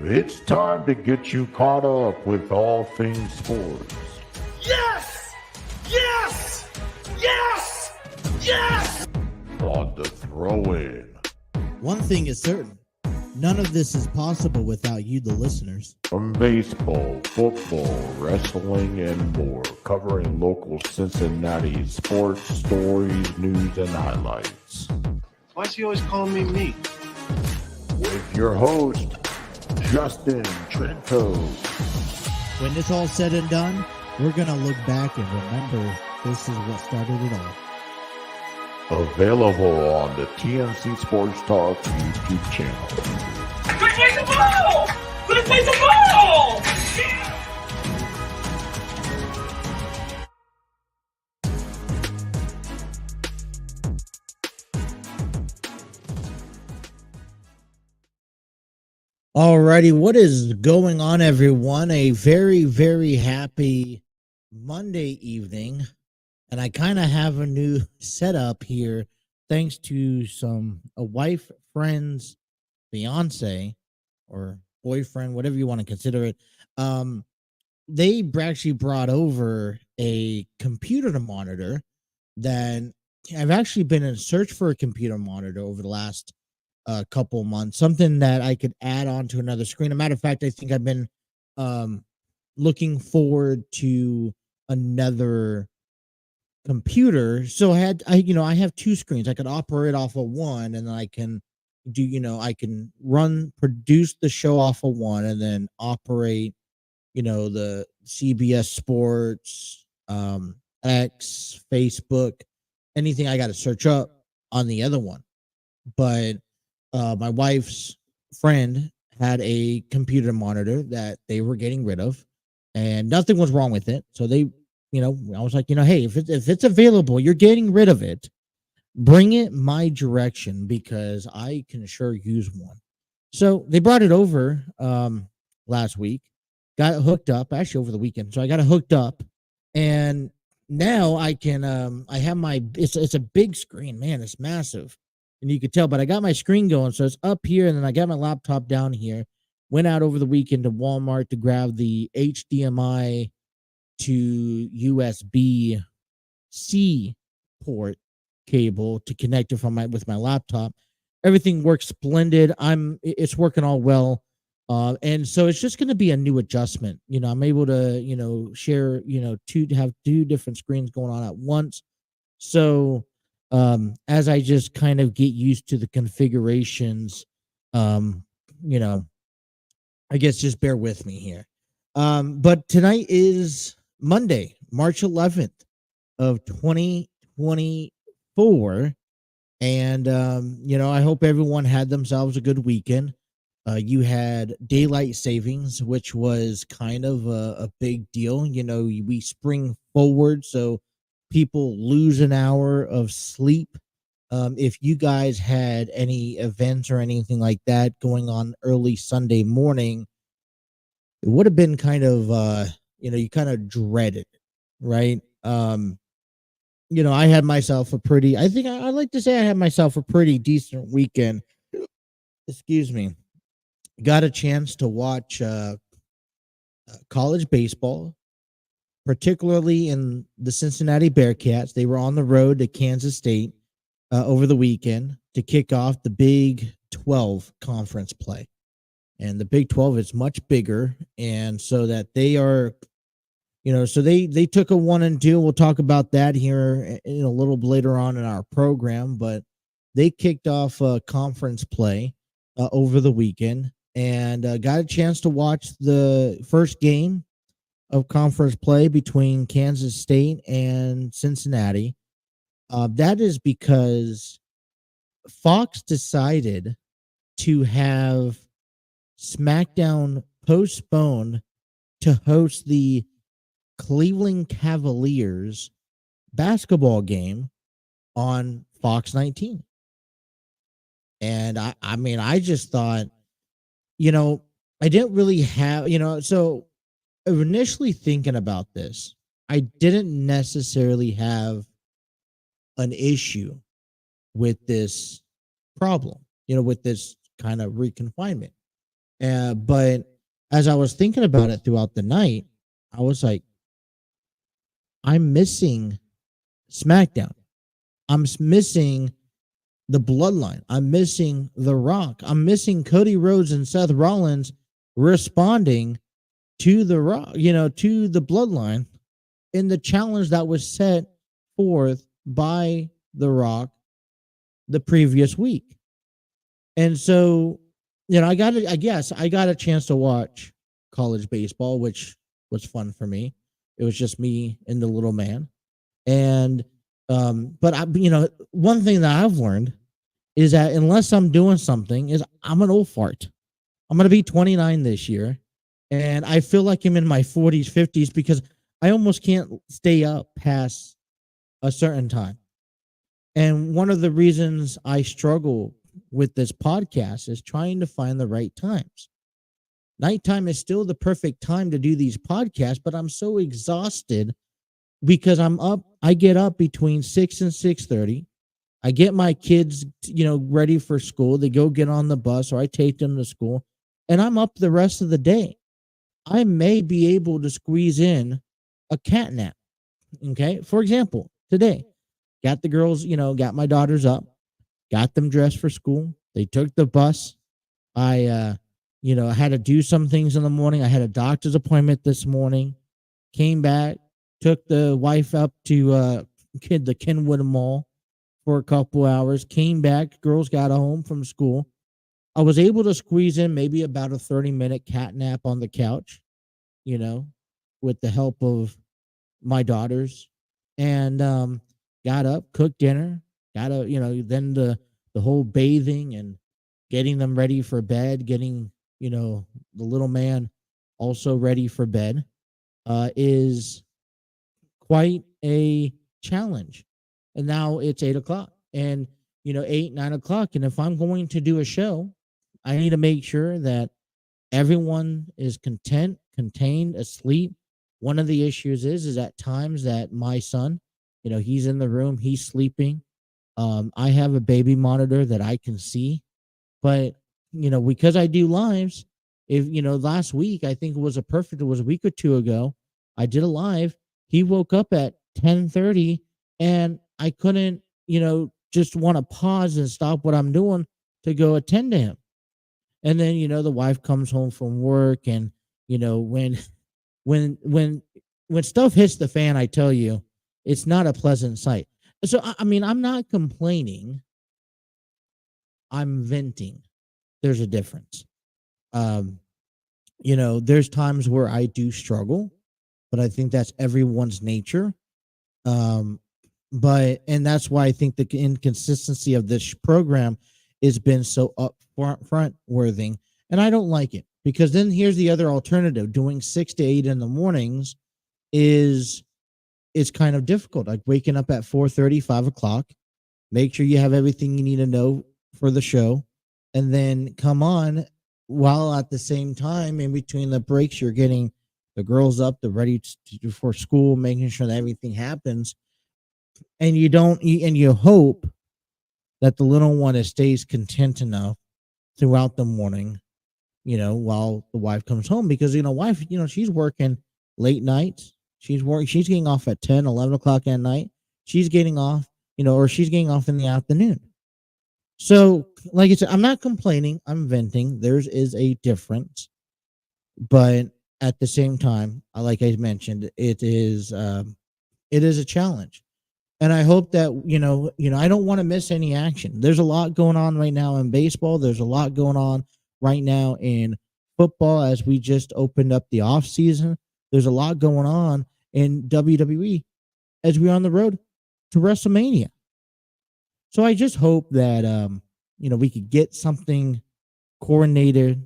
It's time to get you caught up with all things sports. Yes! Yes! Yes! Yes! On the throw-in. One thing is certain. None of this is possible without you, the listeners. From baseball, football, wrestling, and more, covering local Cincinnati sports, stories, news, and highlights. Why is he always calling me meat? With your host, Justin Trento. When it's all said and done, we're going to look back and remember this is what started it all. Available on the TNC Sports Talk YouTube channel. Let's play the ball! Let's play the ball! Yeah! Alrighty, what is going on, everyone? A very, very happy Monday evening. And I kind of have a new setup here thanks to a wife, friend's fiance or boyfriend, whatever you want to consider it. They actually brought over a computer monitor that I've actually been in search for a computer monitor over the last couple months, something that I could add on to another screen. As a matter of fact, I think I've been looking forward to another computer. So I have two screens. I could operate off of one, and then I can I can produce the show off of one, and then operate, the CBS Sports, X, Facebook, anything I got to search up on the other one. But my wife's friend had a computer monitor that they were getting rid of, and nothing was wrong with it. So they, I was like, hey, if it's available, you're getting rid of it, bring it my direction because I can sure use one. So they brought it over last week, got it hooked up, actually over the weekend. So I got it hooked up, and now I can I have it's a big screen, man, it's massive. And you could tell, but I got my screen going, so it's up here, and then I got my laptop down here. Went out over the weekend to Walmart to grab the HDMI to USB-C port cable to connect it with my laptop. Everything works splendid. It's working all well, and so it's just going to be a new adjustment. I'm able to share have two different screens going on at once. So as I just kind of get used to the configurations, I guess just bear with me here. But tonight is Monday, March 11th of 2024. And, I hope everyone had themselves a good weekend. You had daylight savings, which was kind of a big deal. We spring forward, so people lose an hour of sleep. If you guys had any events or anything like that going on early Sunday morning, it would have been kind of, you kind of dread it, right? I had myself I like to say I had myself a pretty decent weekend. Excuse me. Got a chance to watch college baseball, particularly in the Cincinnati Bearcats. They were on the road to Kansas State over the weekend to kick off the Big 12 conference play. And the Big 12 is much bigger. And so that they are, so they took a 1-2. We'll talk about that here in a little later on in our program. But they kicked off conference play over the weekend and got a chance to watch the first game of conference play between Kansas State and Cincinnati. That is because Fox decided to have SmackDown postponed to host the Cleveland Cavaliers basketball game on Fox 19. And I just thought, I didn't really have, so initially thinking about this, I didn't necessarily have an issue with this problem, with this kind of reconfinement. But as I was thinking about it throughout the night, I was like, I'm missing SmackDown. Missing the Bloodline. I'm missing The Rock. I'm missing Cody Rhodes and Seth Rollins responding to The Rock, to the Bloodline in the challenge that was set forth by The Rock the previous week. And so, I got a chance to watch college baseball, which was fun for me. It was just me and the little man. And but one thing that I've learned is that unless I'm doing something, is I'm an old fart. I'm going to be 29 this year, and I feel like I'm in my 40s, 50s because I almost can't stay up past a certain time. And one of the reasons I struggle with this podcast is trying to find the right times. Nighttime is still the perfect time to do these podcasts, but I'm so exhausted because I get up between 6 and 6:30. I get my kids, ready for school. They go get on the bus or I take them to school and I'm up the rest of the day. I may be able to squeeze in a cat nap. Okay. For example, today, got the girls, got my daughters up, got them dressed for school. They took the bus. I had to do some things in the morning. I had a doctor's appointment this morning, came back, took the wife up to the Kenwood Mall for a couple hours, came back, girls got home from school. I was able to squeeze in maybe about a 30-minute cat nap on the couch, with the help of my daughters, and got up, cooked dinner, then the whole bathing and getting them ready for bed, getting, the little man also ready for bed, is quite a challenge. And now it's 8:00 and 8, 9:00. And if I'm going to do a show, I need to make sure that everyone is content, contained, asleep. One of the issues is at times that my son, he's in the room, he's sleeping. I have a baby monitor that I can see, but because I do lives, if last week, I think it was it was a week or two ago, I did a live. He woke up at 10:30 and I couldn't, just want to pause and stop what I'm doing to go attend to him. And then, the wife comes home from work and, when stuff hits the fan, I tell you, it's not a pleasant sight. So, I'm not complaining. I'm venting. There's a difference. There's times where I do struggle, but I think that's everyone's nature. And that's why I think the inconsistency of this program has been so front worthy, and I don't like it because then here's the other alternative: doing 6 to 8 in the mornings is kind of difficult. Like waking up at 4:30, 5:00, make sure you have everything you need to know for the show, and then come on while at the same time in between the breaks you're getting the girls up, they're ready for school, making sure that everything happens. And you hope that the little one stays content enough throughout the morning, while the wife comes home, because, wife, she's working late nights. She's getting off at 10, 11 o'clock at night. She's getting off, or she's getting off in the afternoon. So, like I said, I'm not complaining. I'm venting. There is a difference. But at the same time, like I mentioned, it is a challenge. And I hope that, I don't want to miss any action. There's a lot going on right now in baseball. There's a lot going on right now in football as we just opened up the offseason. There's a lot going on in WWE as we're on the road to WrestleMania. So I just hope that, we could get something coordinated,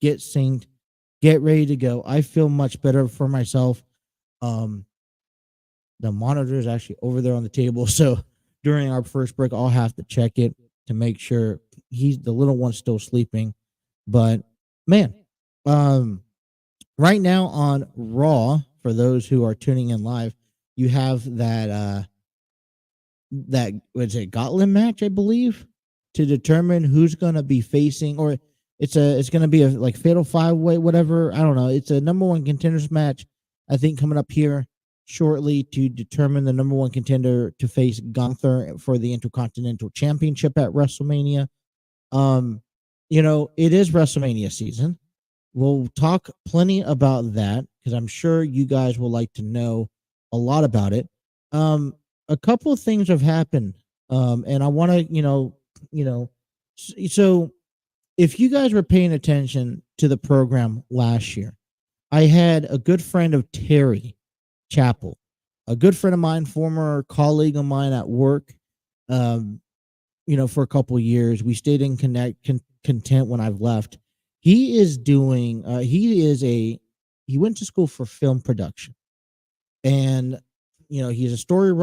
get synced, get ready to go. I feel much better for myself. The monitor is actually over there on the table. So during our first break, I'll have to check it to make sure the little one's still sleeping. But man, right now on Raw, for those who are tuning in live, you have that was it gauntlet match, I believe, to determine who's going to be facing, or it's going to be a like fatal 5-way, whatever. I don't know. It's a number one contenders match, I think, coming up here shortly to determine the number one contender to face Gunther for the Intercontinental Championship at WrestleMania. It is WrestleMania season. We'll talk plenty about that because I'm sure you guys will like to know a lot about it. A couple of things have happened, and I want to, so if you guys were paying attention to the program last year, I had a good friend of Terry Chappell, a good friend of mine, former colleague of mine at work, for a couple of years. We stayed in content when I've left. He is doing, he went to school for film production, and, he's a he's a story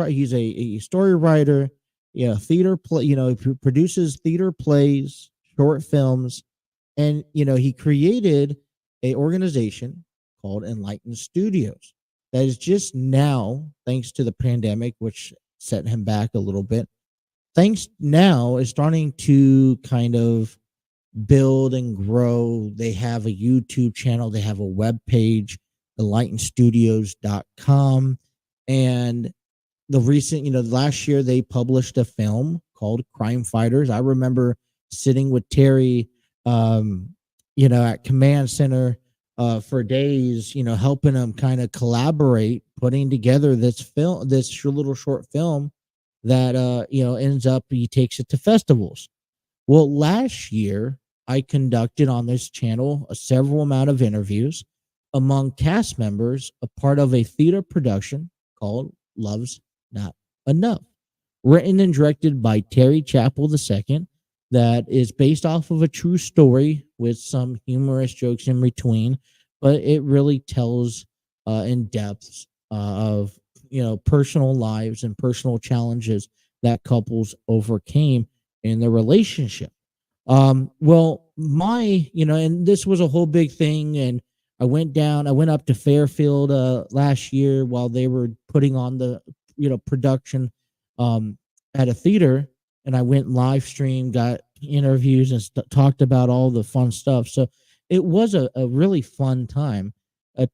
writer, theater play, he produces theater plays, short films, and, he created a organization called Enlightened Studios that is just now, thanks to the pandemic, which set him back a little bit, is starting to kind of build and grow. They have a YouTube channel. They have a web page, enlightenedstudios.com. And last year they published a film called Crime Fighters. I remember sitting with Terry, at Command Center for days, helping him kind of collaborate, putting together this little short film that, ends up, he takes it to festivals. Well, last year I conducted on this channel a several amount of interviews among cast members, a part of a theater production called Love's Not Enough, written and directed by Terry Chappell II, that is based off of a true story with some humorous jokes in between, but it really tells in depth of personal lives and personal challenges that couples overcame in their relationship. And this was a whole big thing, and I went up to Fairfield last year while they were putting on the production at a theater, and I went live stream, got interviews, and talked about all the fun stuff. So it was a really fun time.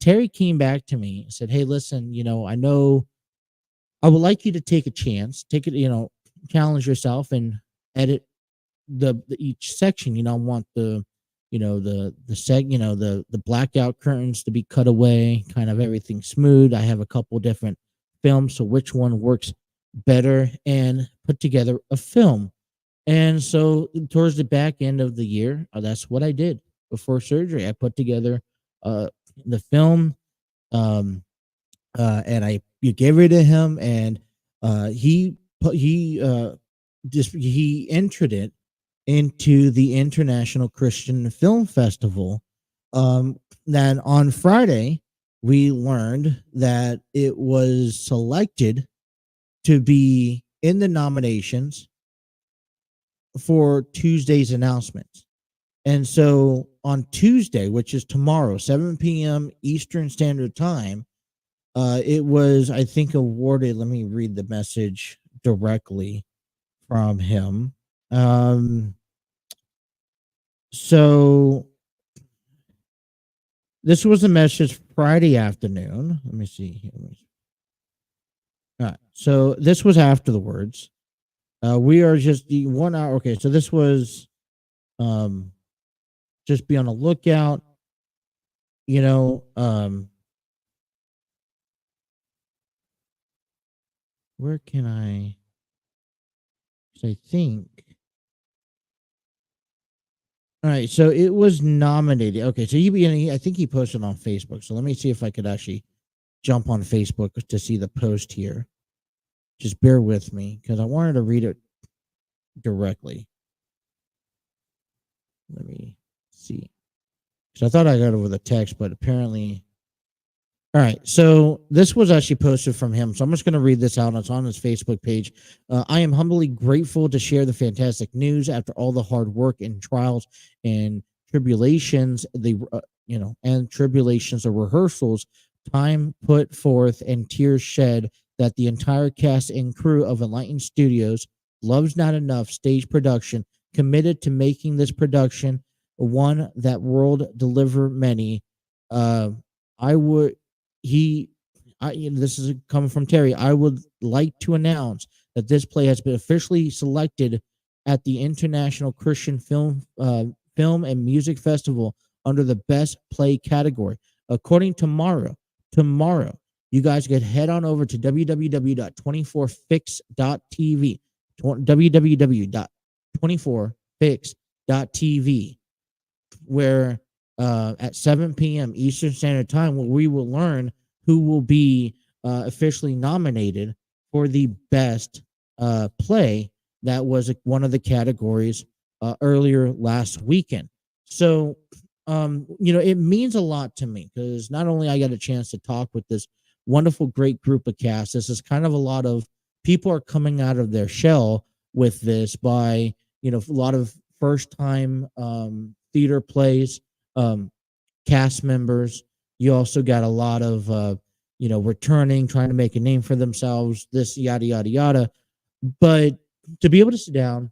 Terry came back to me and said, "Hey, listen, I know I would like you to take a chance, challenge yourself and edit each section. I want the blackout curtains to be cut away, kind of everything smooth. I have a couple different films, so which one works better, and put together a film." And so towards the back end of the year, that's what I did before surgery. I put together the film, and you gave it to him, and he entered it into the International Christian Film Festival. Then on Friday, we learned that it was selected to be in the nominations for Tuesday's announcements. And so on Tuesday, which is tomorrow, 7 p.m. Eastern Standard Time, it was, I think, awarded. Let me read the message directly from him. So this was a message Friday afternoon. Let me see here. All right. So this was after the words. We are just the 1 hour. Okay. So this was, just be on the lookout, where can I think. All right, so it was nominated. Okay, so I think he posted on Facebook. So let me see if I could actually jump on Facebook to see the post here. Just bear with me because I wanted to read it directly. Let me see. So I thought I got it with a text, but apparently. All right, so this was actually posted from him. So I'm just going to read this out. It's on his Facebook page. I am humbly grateful to share the fantastic news after all the hard work and trials and tribulations, tribulations or rehearsals, time put forth and tears shed, that the entire cast and crew of Enlightened Studios, Love's Not Enough stage production, committed to making this production one that world deliver many. I would he this is coming from Terry. I would like to announce that this play has been officially selected at the International Christian Film and Music Festival under the Best Play category. According to tomorrow, you guys can head on over to www.24fix.tv, www.24fix.tv, where at 7 p.m. Eastern Standard Time, where we will learn who will be officially nominated for the best play. That was one of the categories earlier last weekend. So, it means a lot to me because not only I got a chance to talk with this wonderful, great group of cast, this is kind of a lot of people are coming out of their shell with this by, a lot of first time theater plays, cast members. You also got a lot of, returning, trying to make a name for themselves, this yada, yada, yada. But to be able to sit down,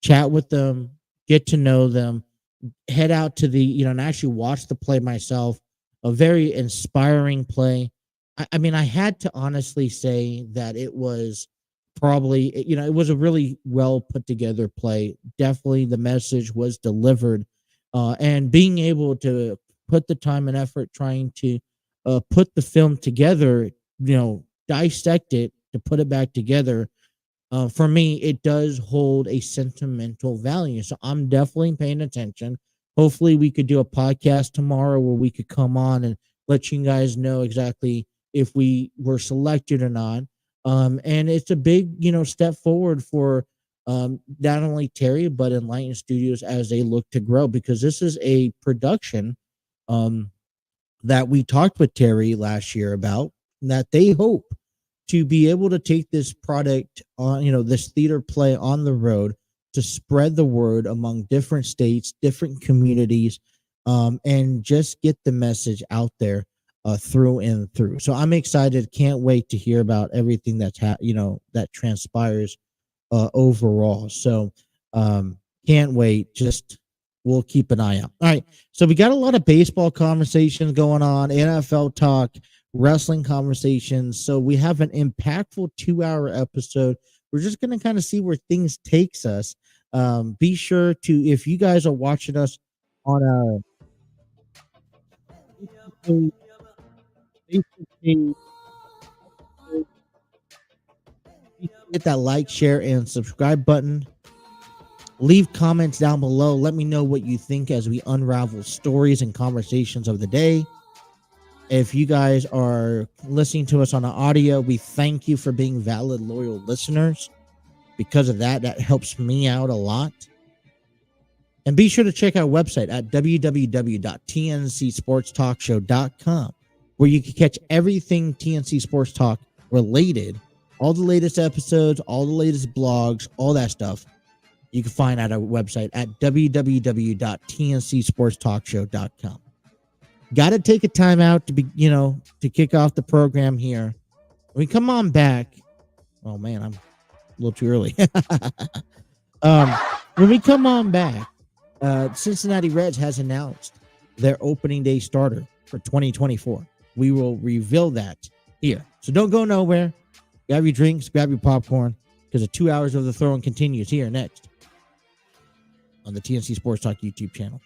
chat with them, get to know them, head out to the, and actually watch the play myself, a very inspiring play. I mean, I had to honestly say that it was probably, it was a really well put together play. Definitely the message was delivered. And being able to put the time and effort trying to put the film together, dissect it to put it back together, for me, it does hold a sentimental value. So I'm definitely paying attention. Hopefully we could do a podcast tomorrow where we could come on and let you guys know exactly if we were selected or not. And it's a big, step forward for not only Terry, but Enlightened Studios as they look to grow, because this is a production that we talked with Terry last year about, that they hope to be able to take this product on, this theater play on the road to spread the word among different states, different communities, and just get the message out there through and through. So I'm excited. Can't wait to hear about everything that's that transpires overall. So can't wait. Just we'll keep an eye out. All right. So we got a lot of baseball conversations going on, NFL talk, wrestling conversations. So we have an impactful 2-hour episode. We're just going to kind of see where things takes us. Be sure to, if you guys are watching us on our Facebook page, hit that like, share, and subscribe button. Leave comments down below. Let me know what you think as we unravel stories and conversations of the day. If you guys are listening to us on the audio, we thank you for being valid, loyal listeners. Because of that, that helps me out a lot. And be sure to check our website at www.tncsportstalkshow.com, where you can catch everything TNC Sports Talk related, all the latest episodes, all the latest blogs, all that stuff. You can find at our website at www.tncsportstalkshow.com. Got to take a time out to be, to kick off the program here. When we come on back, oh man, I'm a little too early. When we come on back, Cincinnati Reds has announced their opening day starter for 2024. We will reveal that here. So don't go nowhere. Grab your drinks, grab your popcorn, because the 2 hours of the throwing continues here next on the TNC Sports Talk YouTube channel.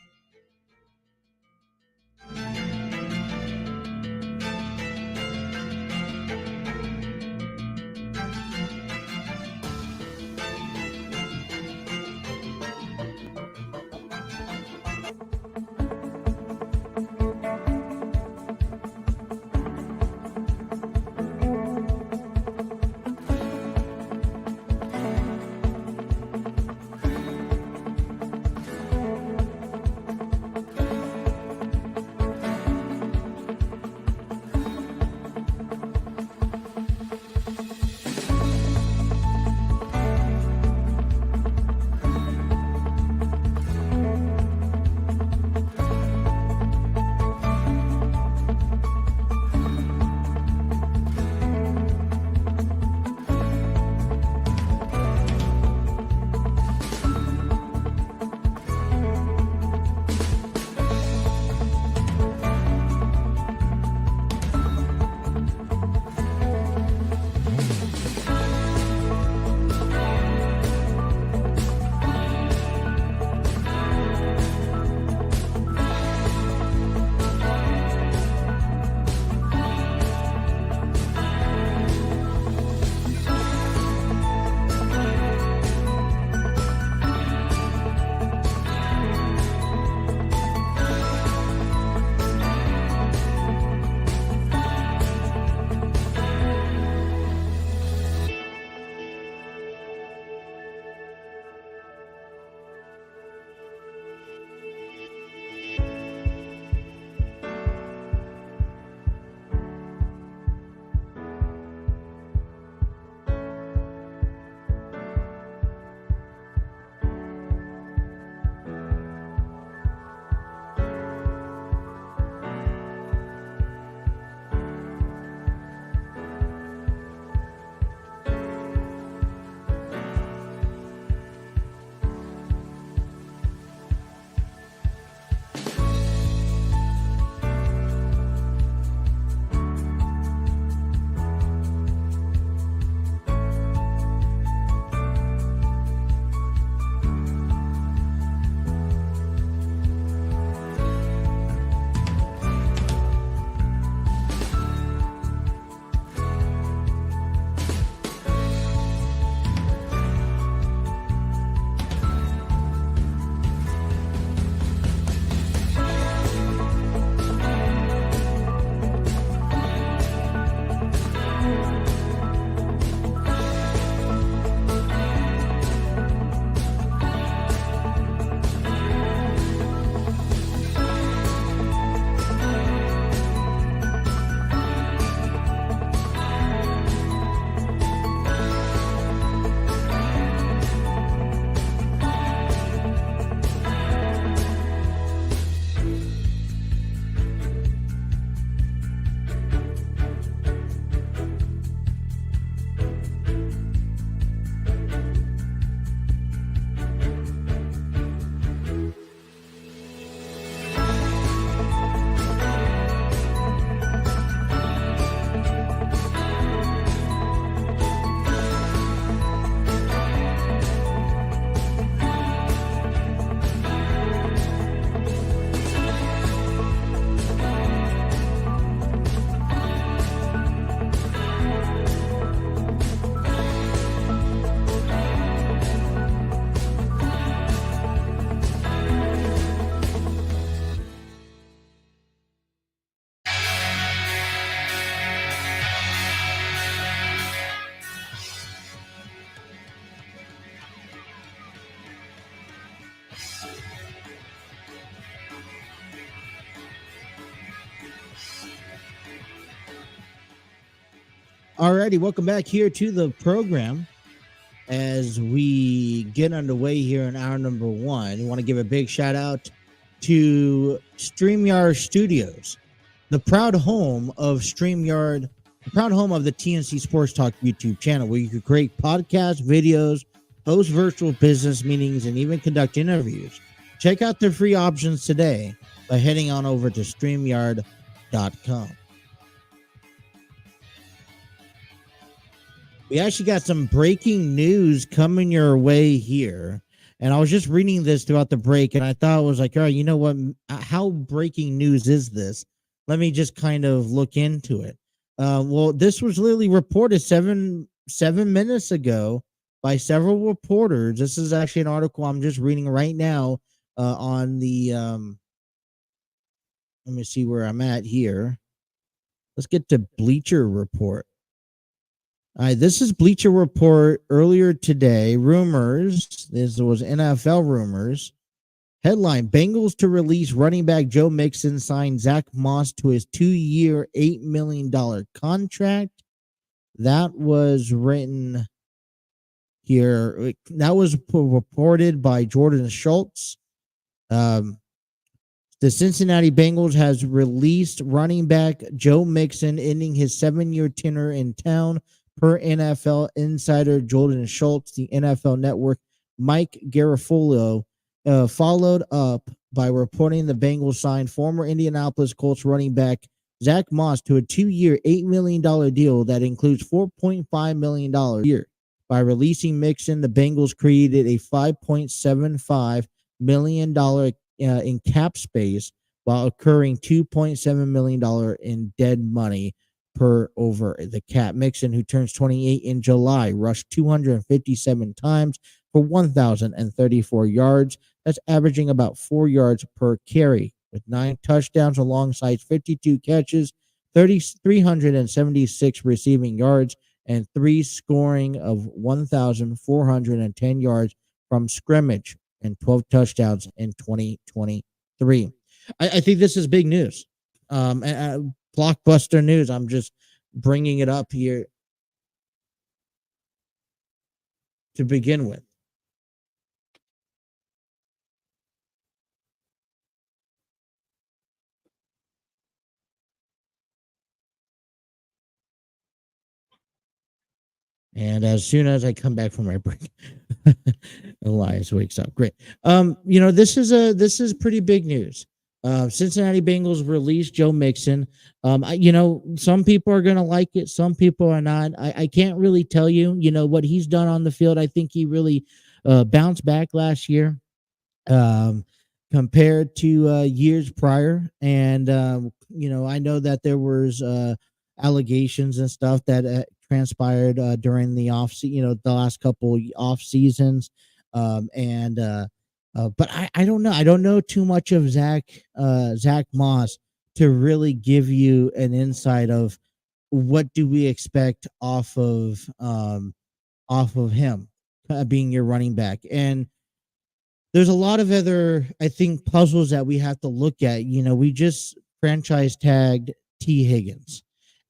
Alrighty, welcome back here to the program. As we get underway here in hour number one, I want to give a big shout out to StreamYard Studios, the proud home of StreamYard, the proud home of the TNC Sports Talk YouTube channel, where you can create podcasts, videos, host virtual business meetings, and even conduct interviews. Check out their free options today by heading on over to StreamYard.com. We actually got some breaking news coming your way here. And I was just reading this throughout the break, and I thought it was like, all right, you know what? How breaking news is this? Let me just kind of look into it. Well, this was literally reported seven minutes ago by several reporters. This is actually an article I'm just reading right now on the. Let me see where I'm at here. Let's get to Bleacher Report. All right, this is Bleacher Report earlier today. Rumors. This was NFL rumors. Headline: Bengals to release running back Joe Mixon, sign Zach Moss to his 2-year, $8 million contract. That was written here. That was reported by Jordan Schultz. The Cincinnati Bengals has released running back Joe Mixon, ending his 7-year tenure in town. Per NFL insider Jordan Schultz, the NFL Network, Mike Garafolo followed up by reporting the Bengals signed former Indianapolis Colts running back Zach Moss to a 2-year, $8 million deal that includes $4.5 million a year. By releasing Mixon, the Bengals created a $5.75 million in cap space while accruing $2.7 million in dead money per over the cap. Mixon, who turns 28 in July, rushed 257 times for 1,034 yards. That's averaging about 4 yards per carry, with 9 touchdowns alongside 52 catches, 376 receiving yards, and 3 scoring of 1,410 yards from scrimmage, and 12 touchdowns in 2023. I think this is big news. Blockbuster news. I'm just bringing it up here to begin with. And as soon as I come back from my break, Elias wakes up. Great. This is pretty big news. Cincinnati Bengals released Joe Mixon. Some people are going to like it. Some people are not. I can't really tell you, what he's done on the field. I think he really bounced back last year compared to years prior. And, I know that there was allegations and stuff that transpired during the the last couple off seasons. But I don't know. I don't know too much of Zach Moss to really give you an insight of what do we expect off of him being your running back. And there's a lot of other, I think, puzzles that we have to look at. We just franchise tagged T. Higgins,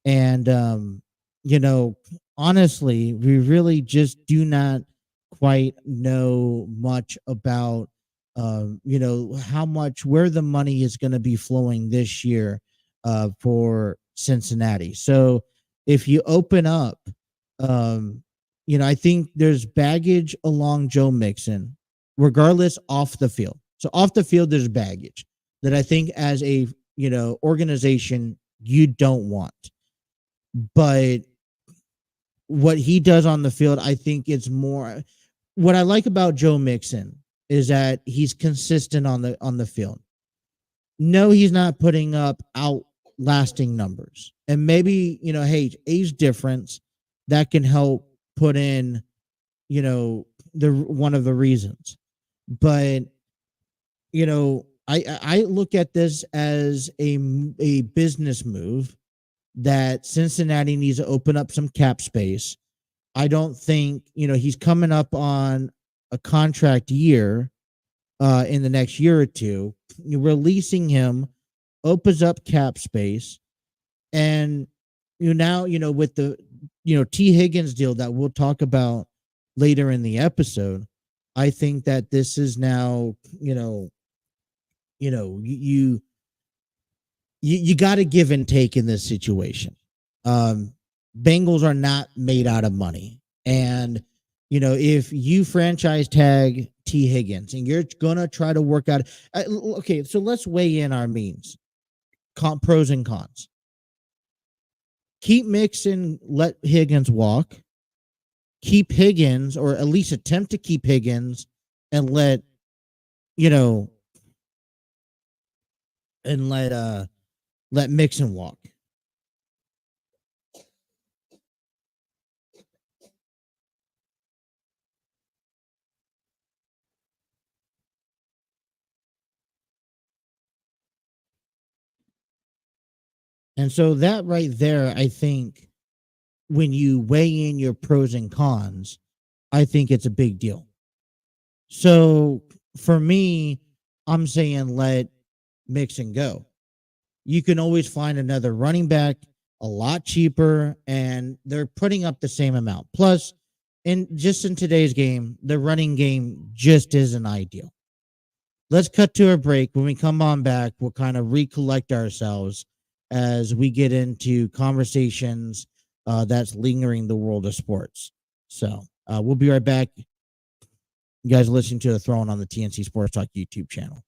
and honestly, we really just do not quite know much about where the money is going to be flowing this year for Cincinnati. So if you open up, I think there's baggage along Joe Mixon, regardless off the field. So off the field, there's baggage that I think as a, organization you don't want. But what he does on the field, I think it's more. What I like about Joe Mixon is that he's consistent on the field. No, he's not putting up outlasting numbers. And maybe, hey, age difference that can help put in, the one of the reasons. But, I look at this as a business move that Cincinnati needs to open up some cap space. I don't think, he's coming up on a contract year in the next year or two. Releasing him opens up cap space. And now, with the T. Higgins deal that we'll talk about later in the episode, I think that this is now, you got to give and take in this situation. Bengals are not made out of money. And, if you franchise tag T. Higgins and you're going to try to work out, okay, so let's weigh in our means, pros and cons. Keep Mixon, let Higgins walk. Keep Higgins, or at least attempt to keep Higgins, and let Mixon walk. And so that right there, I think when you weigh in your pros and cons, I think it's a big deal. So for me, I'm saying let Mixon go. You can always find another running back a lot cheaper, and they're putting up the same amount. Plus, in today's game, the running game just isn't ideal. Let's cut to a break. When we come on back, we'll kind of recollect ourselves as we get into conversations that's lingering the world of sports. So we'll be right back. You guys are listening to The Throne on the TNC Sports Talk YouTube channel.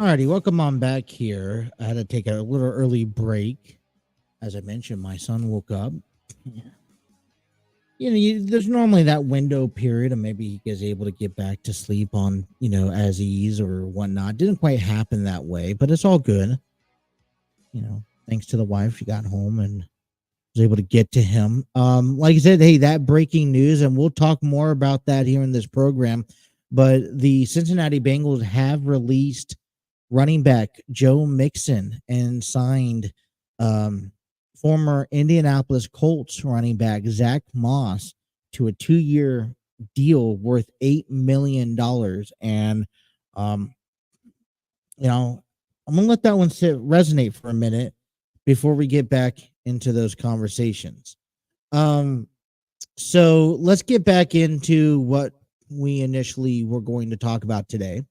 Alrighty, welcome on back here. I had to take a little early break. As I mentioned, my son woke up. There's normally that window period, and maybe he is able to get back to sleep on, as ease or whatnot. Didn't quite happen that way, but it's all good. Thanks to the wife, she got home and was able to get to him. Like I said, hey, that breaking news, and we'll talk more about that here in this program. But the Cincinnati Bengals have released running back Joe Mixon and signed former Indianapolis Colts running back Zach Moss to a 2-year deal worth $8 million. And, I'm going to let that one resonate for a minute before we get back into those conversations. So let's get back into what we initially were going to talk about today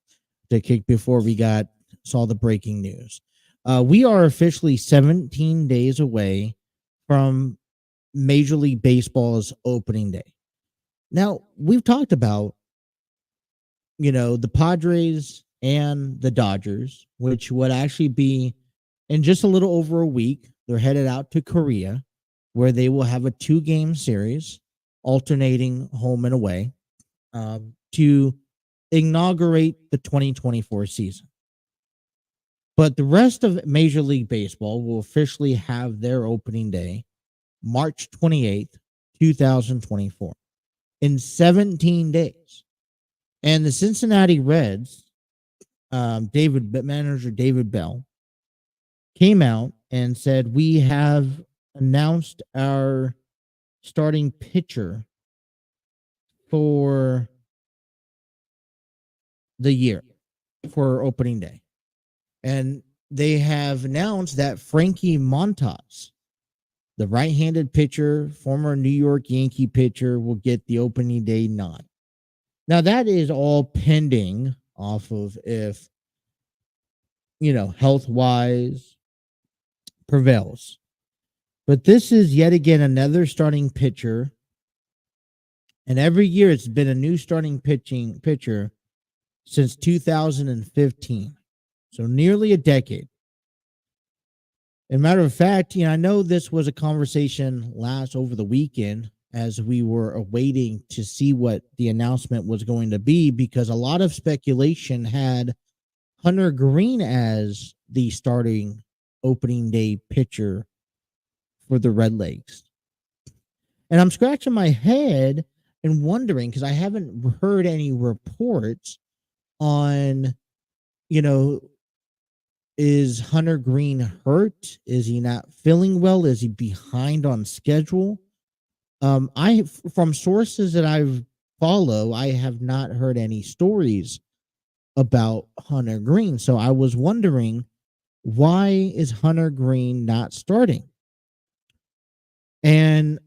before we saw the breaking news. We are officially 17 days away from Major League Baseball's opening day. Now, we've talked about, the Padres and the Dodgers, which would actually be in just a little over a week. They're headed out to Korea, where they will have a 2-game series, alternating home and away, to inaugurate the 2024 season. But the rest of Major League Baseball will officially have their opening day March 28th, 2024, in 17 days. And the Cincinnati Reds, manager David Bell, came out and said, we have announced our starting pitcher for the year for opening day. And they have announced that Frankie Montas, the right-handed pitcher, former New York Yankee pitcher, will get the opening day nod. Now, that is all pending off of if, health-wise prevails. But this is yet again another starting pitcher. And every year it's been a new starting pitcher since 2015. So nearly a decade. As a matter of fact, I know this was a conversation over the weekend as we were awaiting to see what the announcement was going to be, because a lot of speculation had Hunter Green as the starting opening day pitcher for the Redlegs. And I'm scratching my head and wondering, because I haven't heard any reports on, is Hunter Green hurt? Is he not feeling well? Is he behind on schedule? From sources that I've followed, I have not heard any stories about Hunter Green. So I was wondering, why is Hunter Green not starting? And,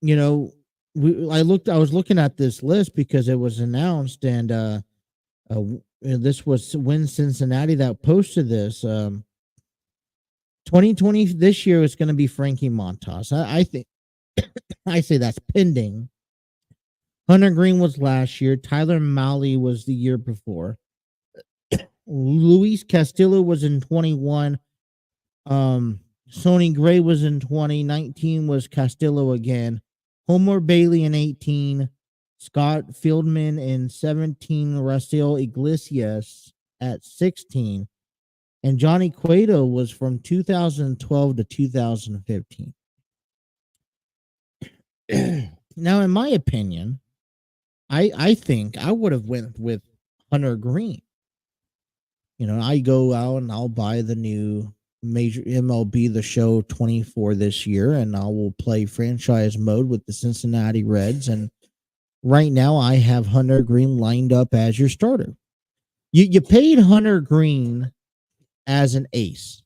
I was looking at this list because it was announced, and this was when Cincinnati that posted this. 2020 this year is going to be Frankie Montas. I think I say that's pending. Hunter Green was last year. Tyler Mahle was the year before. Luis Castillo was in 21. Sonny Gray was in 2019. Was Castillo again. Homer Bailey in 18. Scott Fieldman in 17. Raciel Iglesias at 16. And Johnny Cueto was from 2012 to 2015. Now, in my opinion, I think I would have went with Hunter Green. I go out and I'll buy the new Major MLB The Show 24 this year, and I will play franchise mode with the Cincinnati Reds. And right now I have Hunter Green lined up as your starter. You paid Hunter Green as an ace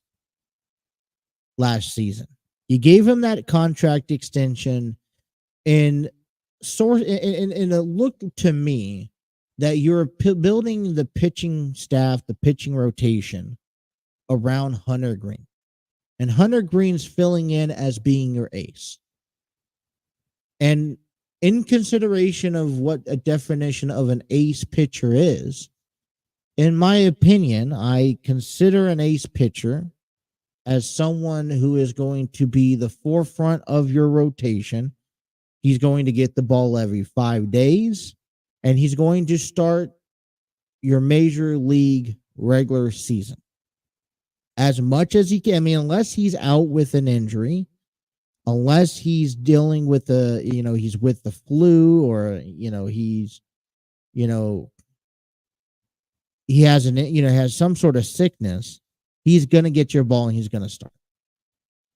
last season. You gave him that contract extension, and it looked to me that you're building the pitching staff, the pitching rotation around Hunter Green. And Hunter Green's filling in as being your ace. And in consideration of what a definition of an ace pitcher is, In my opinion, I consider an ace pitcher as someone who is going to be the forefront of your rotation. He's going to get the ball every 5 days, and he's going to start your major league regular season as much as he can. I mean, unless he's out with an injury, unless he's dealing with he's with the flu, or he's you know he has has some sort of sickness, he's going to get your ball and he's going to start.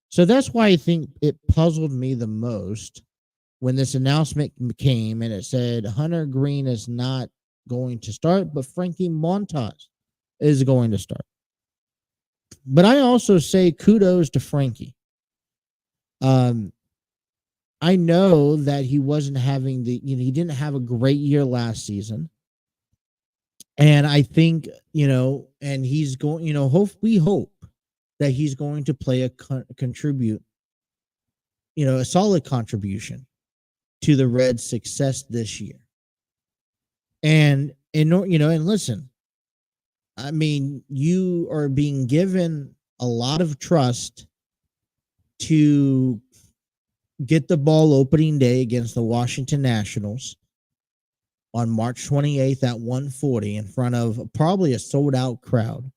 So that's why I think it puzzled me the most when this announcement came and it said Hunter Green is not going to start, but Frankie Montas is going to start. But I also say kudos to Frankie. I know that he wasn't having he didn't have a great year last season. And I think, and he's going, we hope that he's going to play contribute, a solid contribution to the Reds' success this year. And listen, I mean, you are being given a lot of trust to get the ball opening day against the Washington Nationals on March 28th at 1:40 in front of probably a sold out crowd.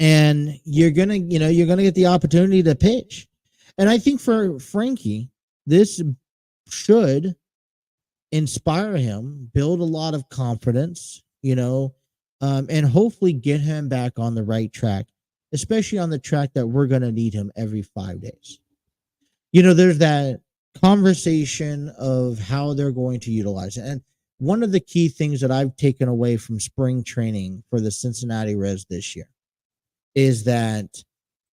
And you're going to get the opportunity to pitch. And I think for Frankie, this should inspire him, build a lot of confidence, and hopefully get him back on the right track, especially on the track that we're going to need him every 5 days. There's that conversation of how they're going to utilize it. And one of the key things that I've taken away from spring training for the Cincinnati Reds this year is that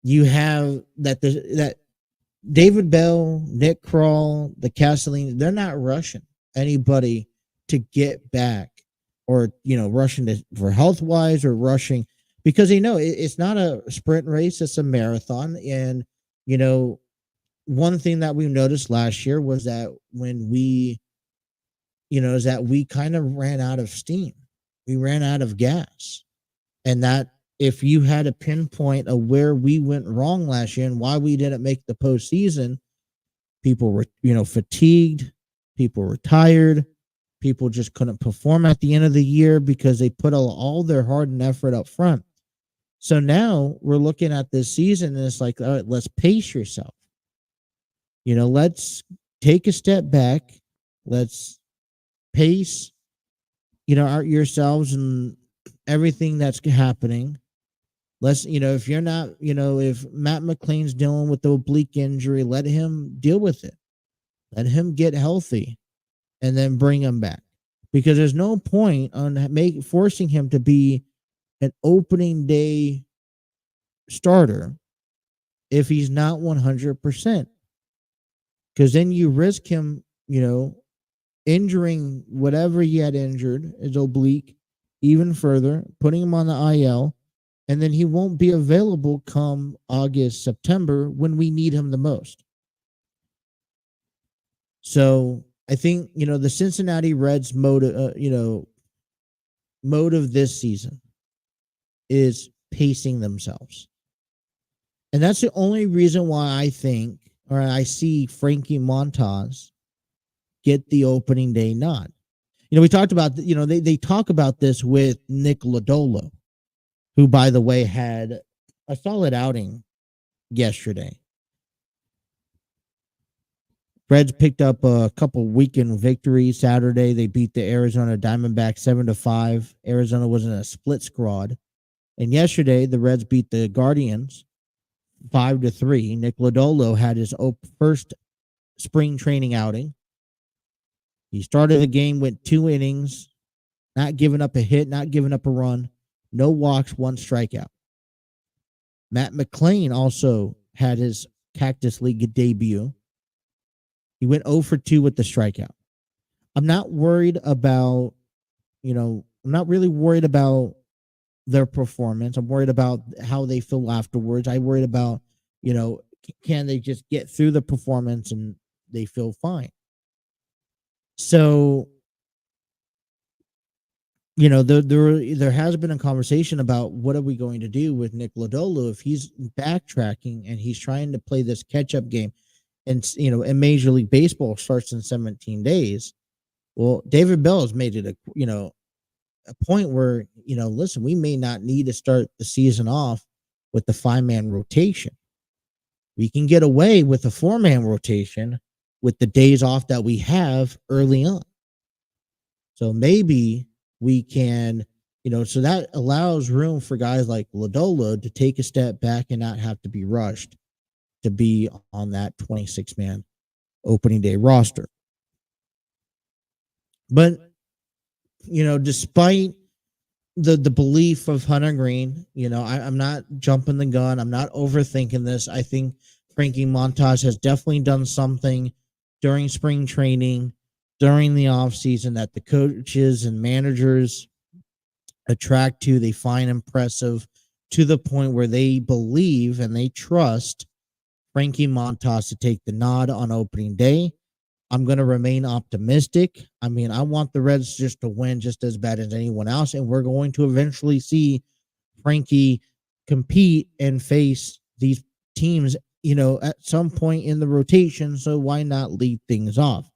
you have that David Bell, Nick Kroll, the Castellini, they're not rushing anybody to get back or, rushing for health wise or rushing because they know it's not a sprint race, it's a marathon. And, one thing that we noticed last year was that when we kind of ran out of steam, we ran out of gas. And that if you had a pinpoint of where we went wrong last year and why we didn't make the postseason, people were, fatigued, people were tired, people just couldn't perform at the end of the year because they put all their heart and effort up front. So now we're looking at this season and it's like, all right, let's pace yourself. Let's take a step back. Let's pace, yourselves and everything that's happening. Let's, if you're not, if Matt McLean's dealing with the oblique injury, let him deal with it. Let him get healthy and then bring him back. Because there's no point on forcing him to be an opening day starter if he's not 100%. Because then you risk him, injuring whatever he had injured, his oblique, even further, putting him on the IL, and then he won't be available come August, September when we need him the most. So I think, the Cincinnati Reds motive this season is pacing themselves. And that's the only reason why I think, or I see Frankie Montas get the opening day nod. We talked about, they talk about this with Nick Lodolo, who, by the way, had a solid outing yesterday. Reds picked up a couple weekend victories Saturday. They beat the Arizona Diamondbacks 7-5. Arizona was in a split squad. And yesterday, the Reds beat the Guardians 5-3. Nick Lodolo had his first spring training outing. He started the game with 2 innings, not giving up a hit, not giving up a run, no walks, 1 strikeout. Matt McLean also had his Cactus League debut. He went 0 for 2 with the strikeout. I'm not worried about, I'm not really worried about their performance. I'm worried about how they feel afterwards. I worried about, can they just get through the performance and they feel fine. So there has been a conversation about what are we going to do with Nick Lodolo if he's backtracking and he's trying to play this catch-up game, and and Major League Baseball starts in 17 days. Well, David Bell has made it a point where listen, we may not need to start the season off with the 5-man rotation. We can get away with a 4-man rotation with the days off that we have early on. So maybe we can, so that allows room for guys like Lodolo to take a step back and not have to be rushed to be on that 26-man opening day roster. But, despite the belief of Hunter Green, I'm not jumping the gun. I'm not overthinking this. I think Frankie Montas has definitely done something during spring training, during the offseason, that the coaches and managers attract to, they find impressive, to the point where they believe and they trust Frankie Montas to take the nod on opening day. I'm going to remain optimistic. I mean, I want the Reds just to win just as bad as anyone else, and we're going to eventually see Frankie compete and face these teams, at some point in the rotation, so why not lead things off?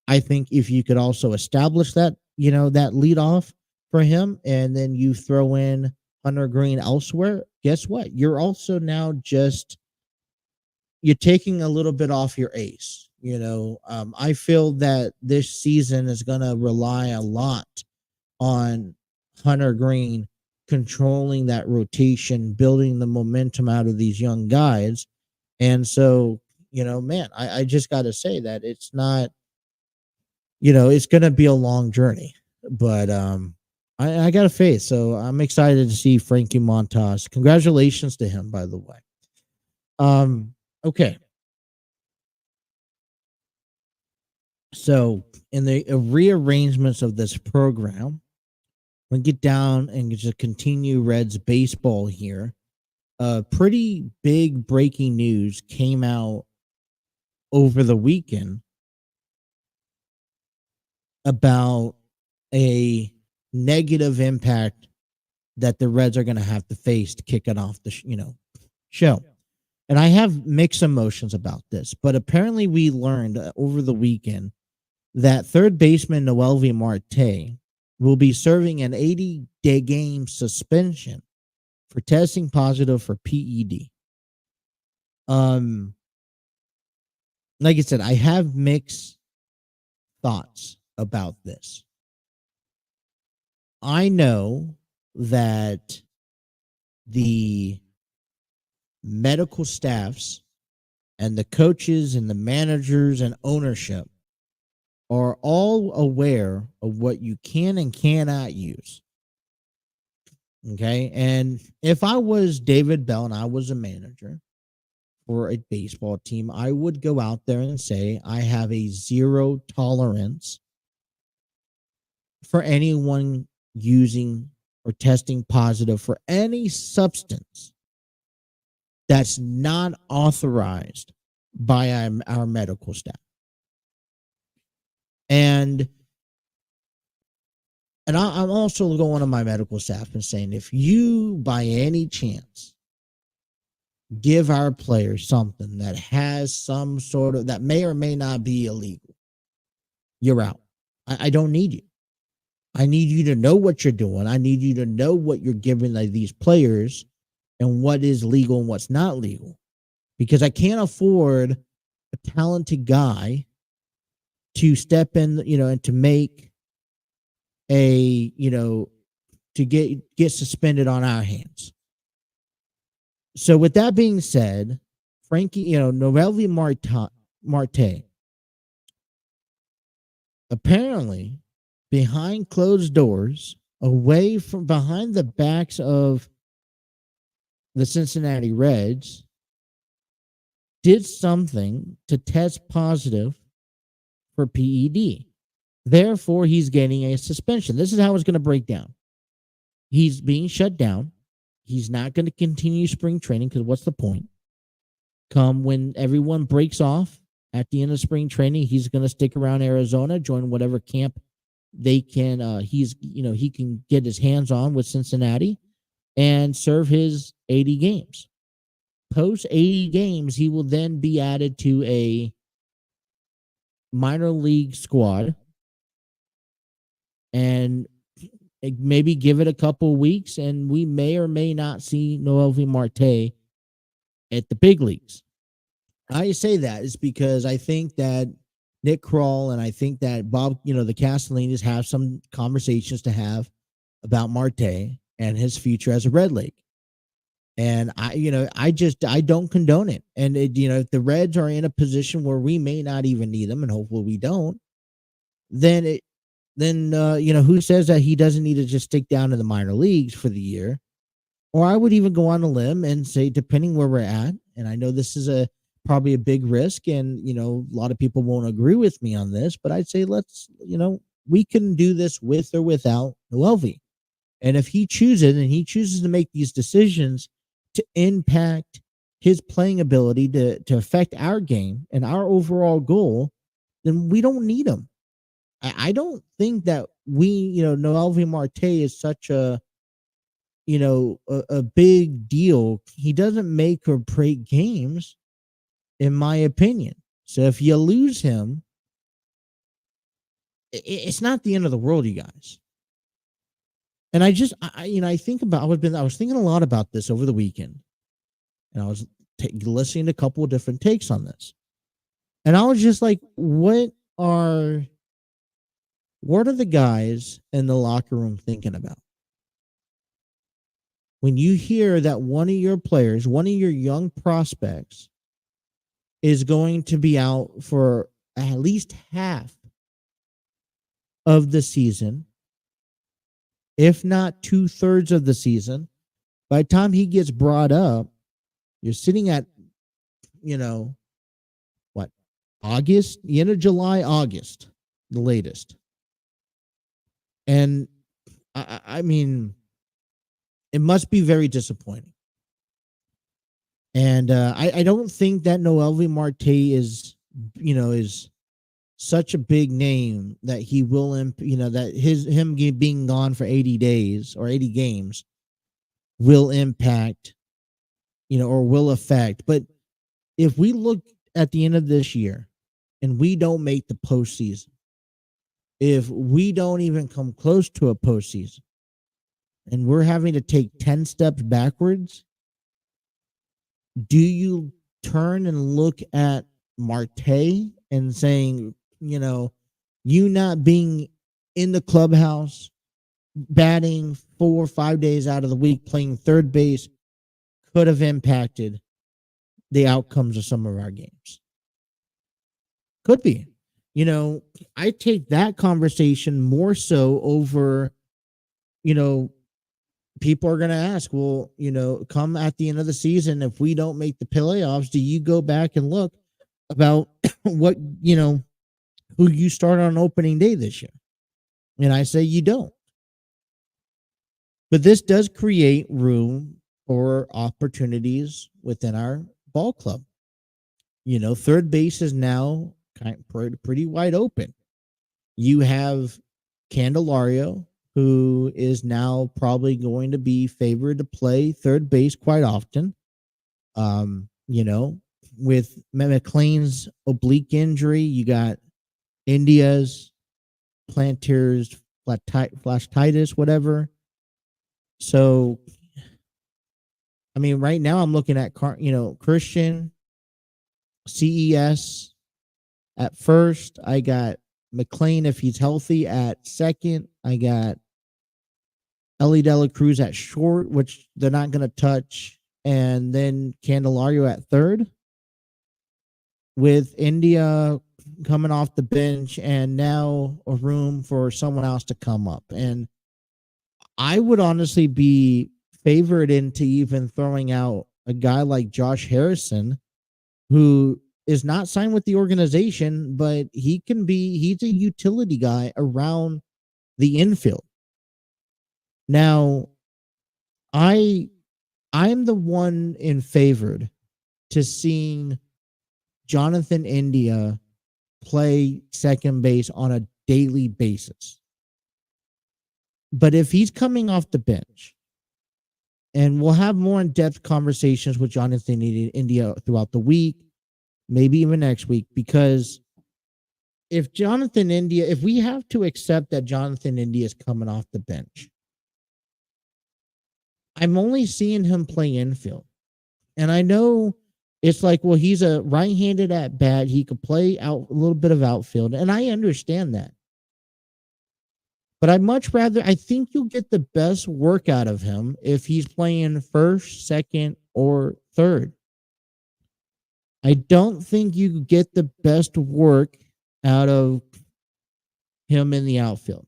I think if you could also establish that, that lead off for him, and then you throw in Hunter Green elsewhere, guess what? You're also now you're taking a little bit off your ace. I feel that this season is going to rely a lot on Hunter Green controlling that rotation, building the momentum out of these young guys. And so, man, I just got to say that it's not, it's going to be a long journey, but I got a faith. So I'm excited to see Frankie Montas. Congratulations to him, by the way. Okay. So in the rearrangements of this program, we'll get down and just continue Reds baseball here. Pretty big breaking news came out over the weekend about a negative impact that the Reds are going to have to face to kick it off the show. And I have mixed emotions about this, but apparently we learned over the weekend that third baseman Noelvi Marte will be serving an 80-day game suspension for testing positive for PED. Like I said, I have mixed thoughts about this. I know that the medical staffs and the coaches and the managers and ownership are all aware of what you can and cannot use. Okay. And if I was David Bell and I was a manager for a baseball team, I would go out there and say, I have a zero tolerance for anyone using or testing positive for any substance that's not authorized by our medical staff. And I'm also going to my medical staff and saying, if you by any chance give our players something that has some sort of, that may or may not be illegal, you're out. I don't need you. I need you to know what you're doing. I need you to know what you're giving these players and what is legal and what's not legal. Because I can't afford a talented guy to step in, and to make to get suspended on our hands. So with that being said, Frankie, Noelvi Marte, apparently behind closed doors, away from behind the backs of the Cincinnati Reds, did something to test positive for PED. Therefore, he's getting a suspension. This is how it's going to break down. He's being shut down. He's not going to continue spring training because what's the point? Come when everyone breaks off at the end of spring training, he's going to stick around Arizona, join whatever camp they can he can get his hands on with Cincinnati and serve his 80 games. Post 80 games, he will then be added to a minor league squad and maybe give it a couple weeks, and we may or may not see Noelvi Marte at the big leagues. I say that is because I think that Nick Kroll and I think that Bob, the Castellinis have some conversations to have about Marte and his future as a Red Leg. And I don't condone it. And if the Reds are in a position where we may not even need them, and hopefully we don't, then who says that he doesn't need to just stick down in the minor leagues for the year? Or I would even go on a limb and say, depending where we're at, and I know this is probably a big risk, and a lot of people won't agree with me on this, but I'd say we can do this with or without Noelvi. And if he chooses to make these decisions to impact his playing ability to affect our game and our overall goal, then we don't need him. I don't think that Noelvi Marte is such a big deal. He doesn't make or break games, in my opinion. So if you lose him, it's not the end of the world, you guys. And I was thinking a lot about this over the weekend, and I was listening to a couple of different takes on this, and I was just like, what are the guys in the locker room thinking about when you hear that one of your players, one of your young prospects, is going to be out for at least half of the season, if not 2/3 of the season? By the time he gets brought up, you're sitting at, August, the end of July, August, the latest. And I mean, it must be very disappointing. And I don't think that Noelvi Marte is such a big name that he will, that him being gone for 80 days or 80 games will impact, or will affect. But if we look at the end of this year and we don't make the postseason, if we don't even come close to a postseason, and we're having to take 10 steps backwards, do you turn and look at Marte and saying, you not being in the clubhouse, batting 4 or 5 days out of the week, playing third base, could have impacted the outcomes of some of our games? Could be. I take that conversation more so over, people are going to ask, well, come at the end of the season, if we don't make the playoffs, do you go back and look about what, who you started on opening day this year? And I say you don't. But this does create room for opportunities within our ball club. Third base is now pretty wide open. You have Candelario, who is now probably going to be favored to play third base quite often. With McLean's oblique injury, you got India's plantar's fasciitis, whatever. So, I mean, right now I'm looking at Christian, CES at first. I got McLean, if he's healthy, at second. I got Ellie De La Cruz at short, which they're not going to touch. And then Candelario at third, with India coming off the bench and now a room for someone else to come up. And I would honestly be favored into even throwing out a guy like Josh Harrison, who is not signed with the organization, but he's a utility guy around the infield. Now, I'm the one in favored to seeing Jonathan India play second base on a daily basis. But if he's coming off the bench, and we'll have more in-depth conversations with Jonathan India throughout the week, maybe even next week, because if we have to accept that Jonathan India is coming off the bench, I'm only seeing him play infield. And I know it's like, well, he's a right-handed at bat. He could play out a little bit of outfield, and I understand that. But I think you'll get the best work out of him if he's playing first, second, or third. I don't think you get the best work out of him in the outfield.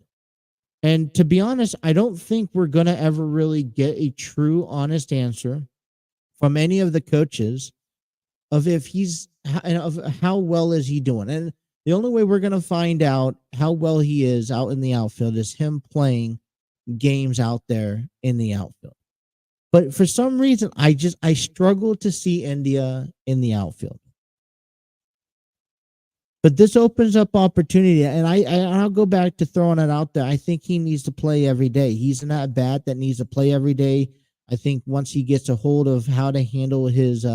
And to be honest, I don't think we're going to ever really get a true, honest answer from any of the coaches of how well is he doing. And the only way we're going to find out how well he is out in the outfield is him playing games out there in the outfield. But for some reason, I struggle to see India in the outfield. But this opens up opportunity, and I'll go back to throwing it out there. I think he needs to play every day. He's an at bat that needs to play every day. I think once he gets a hold of how to handle his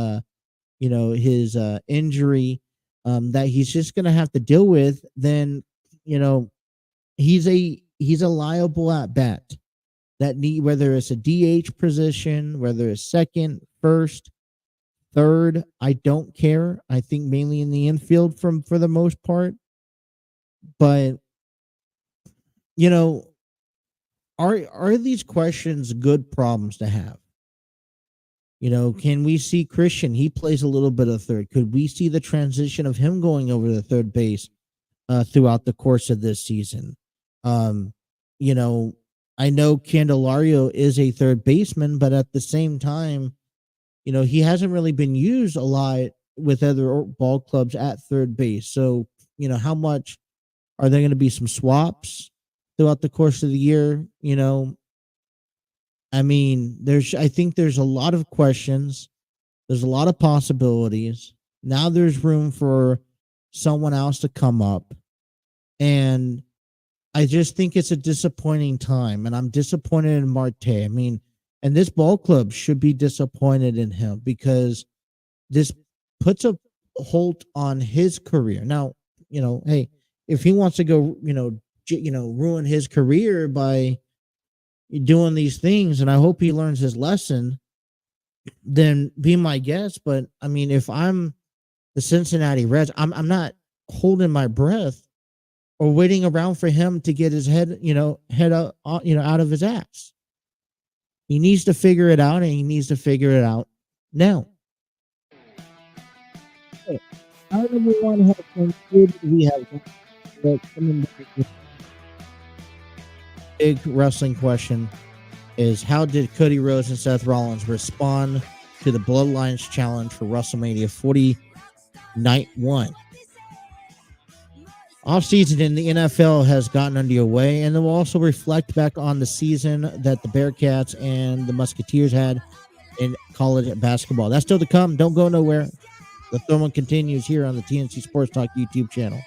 injury, that he's just going to have to deal with, then he's a liable at bat that whether it's a DH position, whether it's second, first, third, I don't care. I think mainly in the infield for the most part. But are these questions good problems to have? Can we see Christian? He plays a little bit of third. Could we see the transition of him going over to third base throughout the course of this season? I know Candelario is a third baseman, but at the same time, he hasn't really been used a lot with other ball clubs at third base. So, how much are there going to be some swaps throughout the course of the year? I think there's a lot of questions. There's a lot of possibilities. Now there's room for someone else to come up. And I just think it's a disappointing time. And I'm disappointed in Marte. And this ball club should be disappointed in him because this puts a halt on his career. Now, hey, if he wants to go, ruin his career by doing these things, and I hope he learns his lesson, then be my guest. But if I'm the Cincinnati Reds, I'm not holding my breath or waiting around for him to get his head up, out of his ass. He needs to figure it out, and he needs to figure it out now. How everyone has concluded, we have coming back with big wrestling question is, how did Cody Rhodes and Seth Rollins respond to the Bloodline's challenge for WrestleMania 40 Night 1? Offseason in the NFL has gotten underway, and then we'll also reflect back on the season that the Bearcats and the Musketeers had in college basketball. That's still to come. Don't go nowhere. The throwing continues here on the TNC Sports Talk YouTube channel.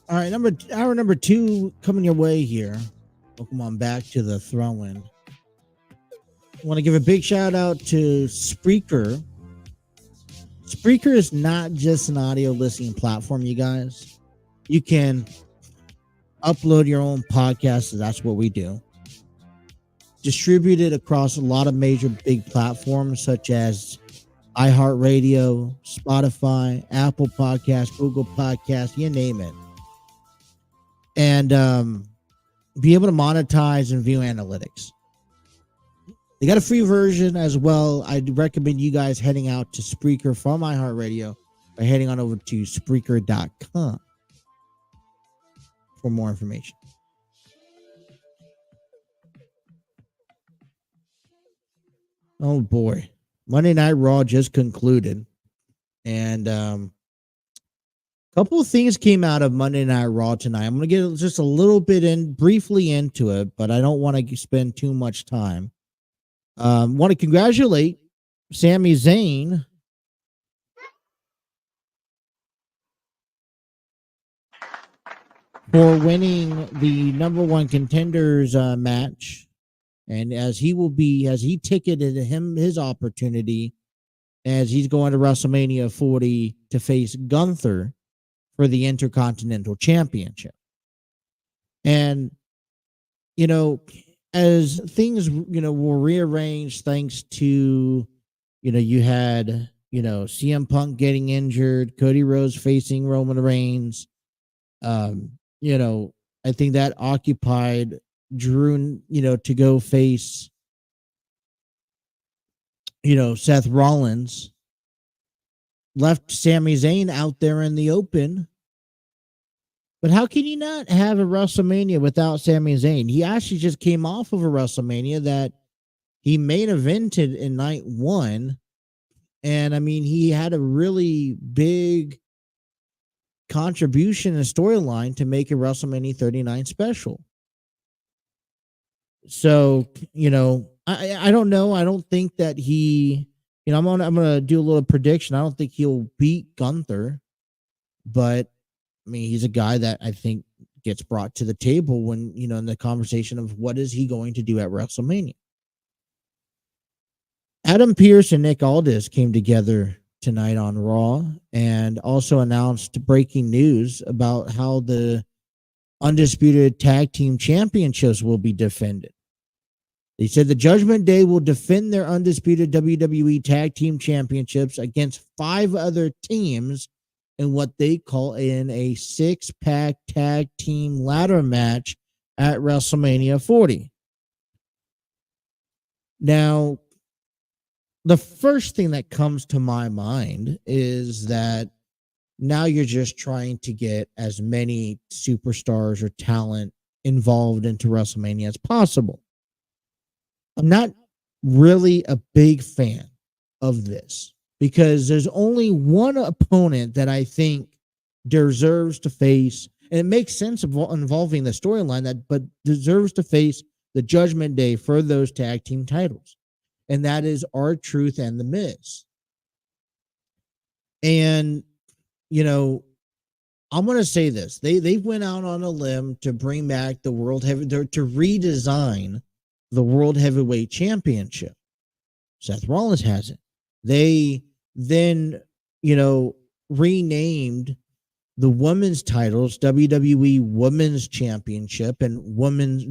All right, hour number 2 coming your way here. Welcome on back to the Throw-In. I want to give a big shout out to Spreaker. Spreaker is not just an audio listening platform, you guys. You can upload your own podcast. That's what we do. Distribute it across a lot of major big platforms such as iHeartRadio, Spotify, Apple Podcasts, Google Podcasts, you name it. And be able to monetize and view analytics. They got a free version as well. I'd recommend you guys heading out to Spreaker from iHeartRadio by heading on over to Spreaker.com for more information. Oh boy. Monday Night Raw just concluded. And a couple of things came out of Monday Night Raw tonight. I'm going to get just a little bit briefly into it, but I don't want to spend too much time. Want to congratulate Sami Zayn for winning the number one contenders match, and as he ticketed his opportunity as he's going to WrestleMania 40 to face Gunther for the Intercontinental Championship. And as things, were rearranged thanks to, you had, CM Punk getting injured, Cody Rhodes facing Roman Reigns. I think that occupied Drew, to go face, Seth Rollins. Left Sami Zayn out there in the open. But how can you not have a WrestleMania without Sami Zayn? He actually just came off of a WrestleMania that he main evented in night 1. And I mean, he had a really big contribution and storyline to make a WrestleMania 39 special. So, I don't know. I don't think that he, I'm gonna do a little prediction. I don't think he'll beat Gunther, but I mean, he's a guy that I think gets brought to the table when, in the conversation of what is he going to do at WrestleMania. Adam Pearce and Nick Aldis came together tonight on Raw and also announced breaking news about how the Undisputed Tag Team Championships will be defended. They said the Judgment Day will defend their undisputed WWE Tag Team Championships against 5 other teams in what they call in a 6-pack tag team ladder match at WrestleMania 40. Now, the first thing that comes to my mind is that now you're just trying to get as many superstars or talent involved into WrestleMania as possible. I'm not really a big fan of this because there's only one opponent that I think deserves to face, and it makes sense involving the storyline but deserves to face the Judgment Day for those tag team titles. And that is R-Truth and The Miz. And, I'm going to say this. They went out on a limb to bring back the to redesign the World Heavyweight Championship. Seth Rollins has it. They then, renamed the women's titles WWE Women's Championship and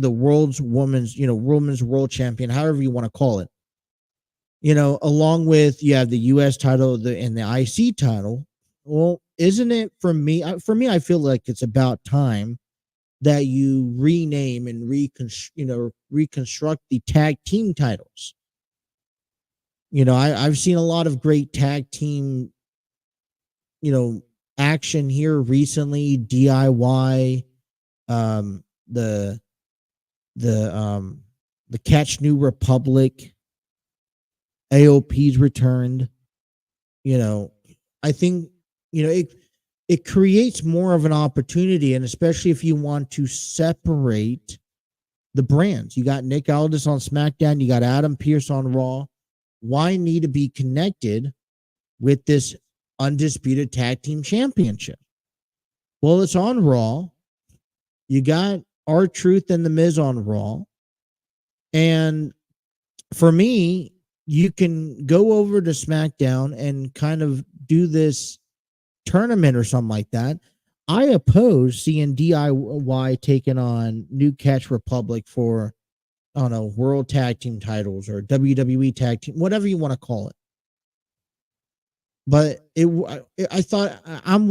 the World's Women's World Champion, however you want to call it. Along with you have the U.S. title and the IC title. Well, isn't it for me? I feel like it's about time that you rename and reconstruct the tag team titles. I've seen a lot of great tag team, action here recently. DIY, the Catch New Republic, AOP's returned. I think it creates more of an opportunity, and especially if you want to separate the brands. You got Nick Aldis on SmackDown, you got Adam Pearce on Raw. Why need to be connected with this Undisputed Tag Team Championship? Well, it's on Raw. You got R-Truth and The Miz on Raw. And for me, you can go over to SmackDown and kind of do this tournament or something like that. I oppose seeing DIY taking on New Catch Republic for, I don't know, World Tag Team titles or WWE Tag Team, whatever you want to call it. But I thought I'm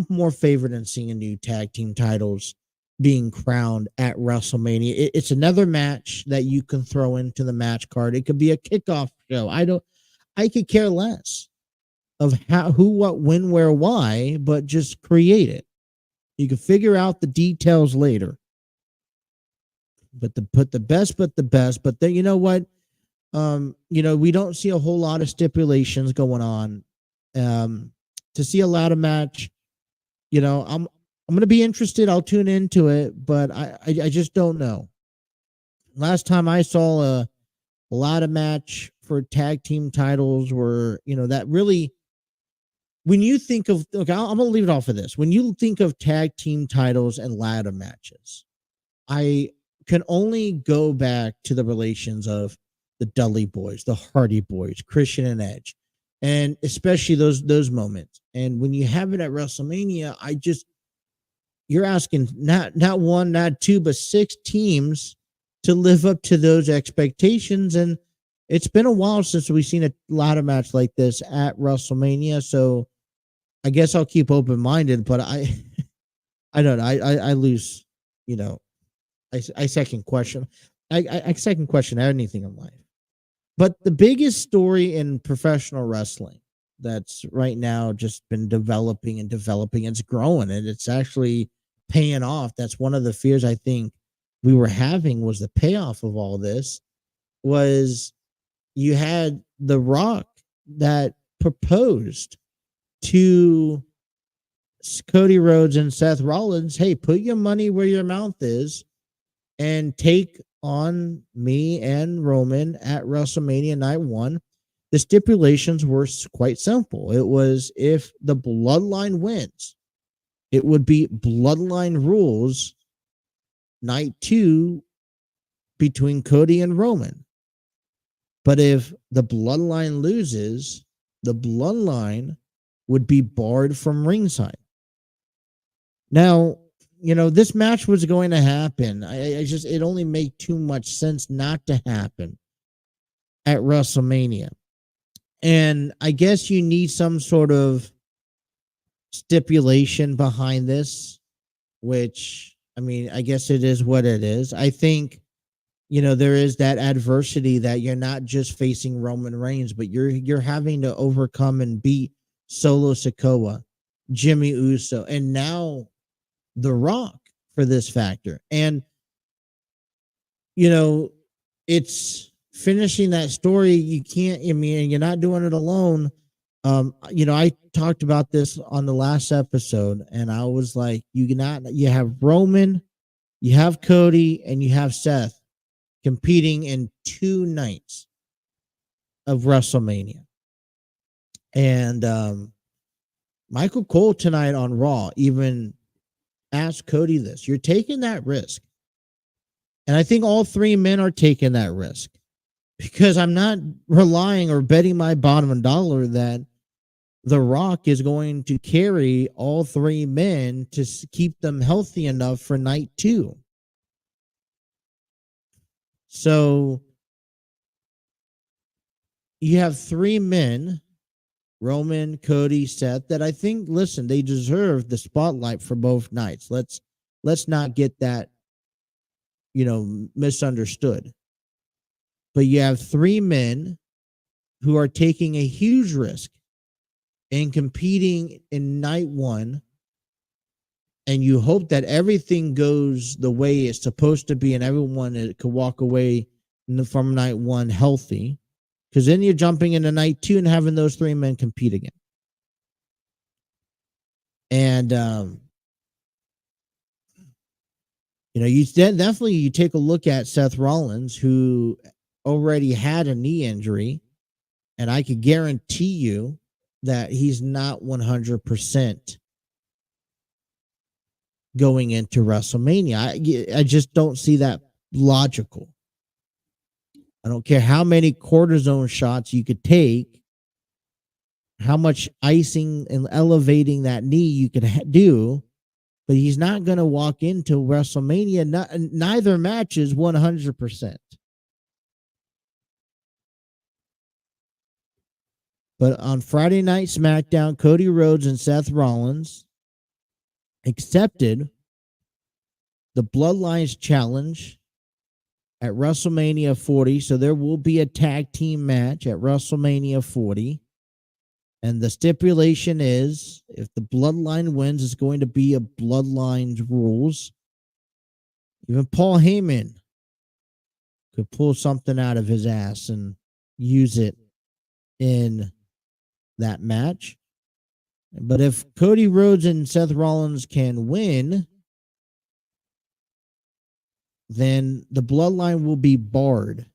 more favored in seeing new tag team titles being crowned at WrestleMania. It's another match that you can throw into the match card. It could be a kickoff show. I could care less of how, who, what, when, where, why, but just create it. You can figure out the details later. But the best. But then, you know what? We don't see a whole lot of stipulations going on. To see a ladder match, I'm going to be interested. I'll tune into it, but I just don't know. Last time I saw a ladder match for tag team titles were, that really, when you think of, okay, I'm going to leave it off of this. When you think of tag team titles and ladder matches, I can only go back to the relations of the Dudley Boys, the Hardy Boys, Christian and Edge. And especially those moments. And when you have it at WrestleMania, you're asking not one, not two, but 6 teams to live up to those expectations. And it's been a while since we've seen a ladder match like this at WrestleMania. So I guess I'll keep open-minded, but I don't know. I lose, I second question. I second question anything in life. But the biggest story in professional wrestling that's right now just been developing, it's growing, and it's actually paying off. That's one of the fears I think we were having, was the payoff of all this was you had The Rock that proposed to Cody Rhodes and Seth Rollins, hey, put your money where your mouth is and take on me and Roman at WrestleMania Night 1. The stipulations were quite simple. It was, if the Bloodline wins, it would be Bloodline rules Night 2 between Cody and Roman. But if the Bloodline loses, the Bloodline would be barred from ringside. Now, this match was going to happen. It only made too much sense not to happen at WrestleMania. And I guess you need some sort of stipulation behind this, which, I guess it is what it is. I think, there is that adversity that you're not just facing Roman Reigns, but you're having to overcome and beat Solo Sikoa, Jimmy Uso, and now The Rock for this factor. And it's finishing that story. You can't, you're not doing it alone. I talked about this on the last episode, and I was like, you have Roman, you have Cody, and you have Seth competing in 2 nights of WrestleMania. And Michael Cole tonight on Raw even asked Cody this: you're taking that risk. And I think all 3 men are taking that risk, because I'm not relying or betting my bottom dollar that The Rock is going to carry all 3 men to keep them healthy enough for night 2. So you have 3 men, Roman, Cody, Seth, that I think, listen, they deserve the spotlight for both nights. Let's not get that, misunderstood. But you have 3 men who are taking a huge risk and competing in night 1, and you hope that everything goes the way it's supposed to be and everyone could walk away from night 1 healthy, because then you're jumping into night 2 and having those 3 men compete again. And you take a look at Seth Rollins, who already had a knee injury, and I could guarantee you that he's not 100% going into WrestleMania. I just don't see that logical. I don't care how many cortisone shots you could take, how much icing and elevating that knee you could do, but he's not going to walk into WrestleMania. Neither match is 100%. But on Friday Night SmackDown, Cody Rhodes and Seth Rollins accepted the Bloodline's challenge at WrestleMania 40. So there will be a tag team match at WrestleMania 40. And the stipulation is, if the Bloodline wins, it's going to be a Bloodline's rules. Even Paul Heyman could pull something out of his ass and use it in that match. But if Cody Rhodes and Seth Rollins can win, then the Bloodline will be barred.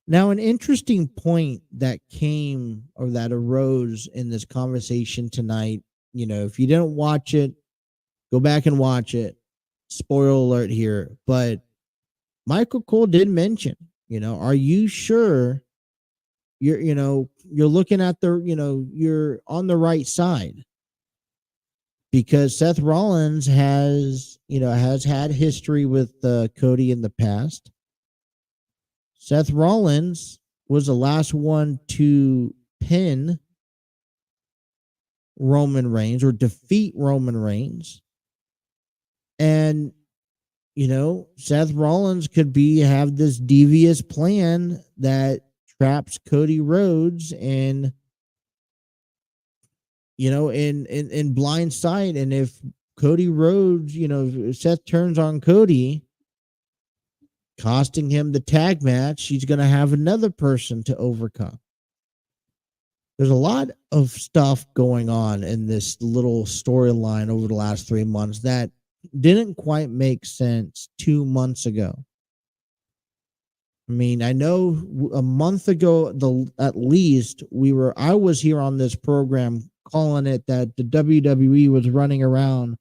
Now, an interesting point that came or that arose in this conversation tonight, if you didn't watch it, go back and watch it. Spoiler alert here. But Michael Cole did mention, are you sure you're looking at you're on the right side? Because Seth Rollins has had history with Cody in the past. Seth Rollins was the last one to pin Roman Reigns or defeat Roman Reigns. And, Seth Rollins could have this devious plan that traps Cody Rhodes in blind sight. And if Cody Rhodes, if Seth turns on Cody, costing him the tag match, he's going to have another person to overcome. There's a lot of stuff going on in this little storyline over the last 3 months that didn't quite make sense 2 months ago. I mean, I know a month ago, at least, I was here on this program calling it that the WWE was running around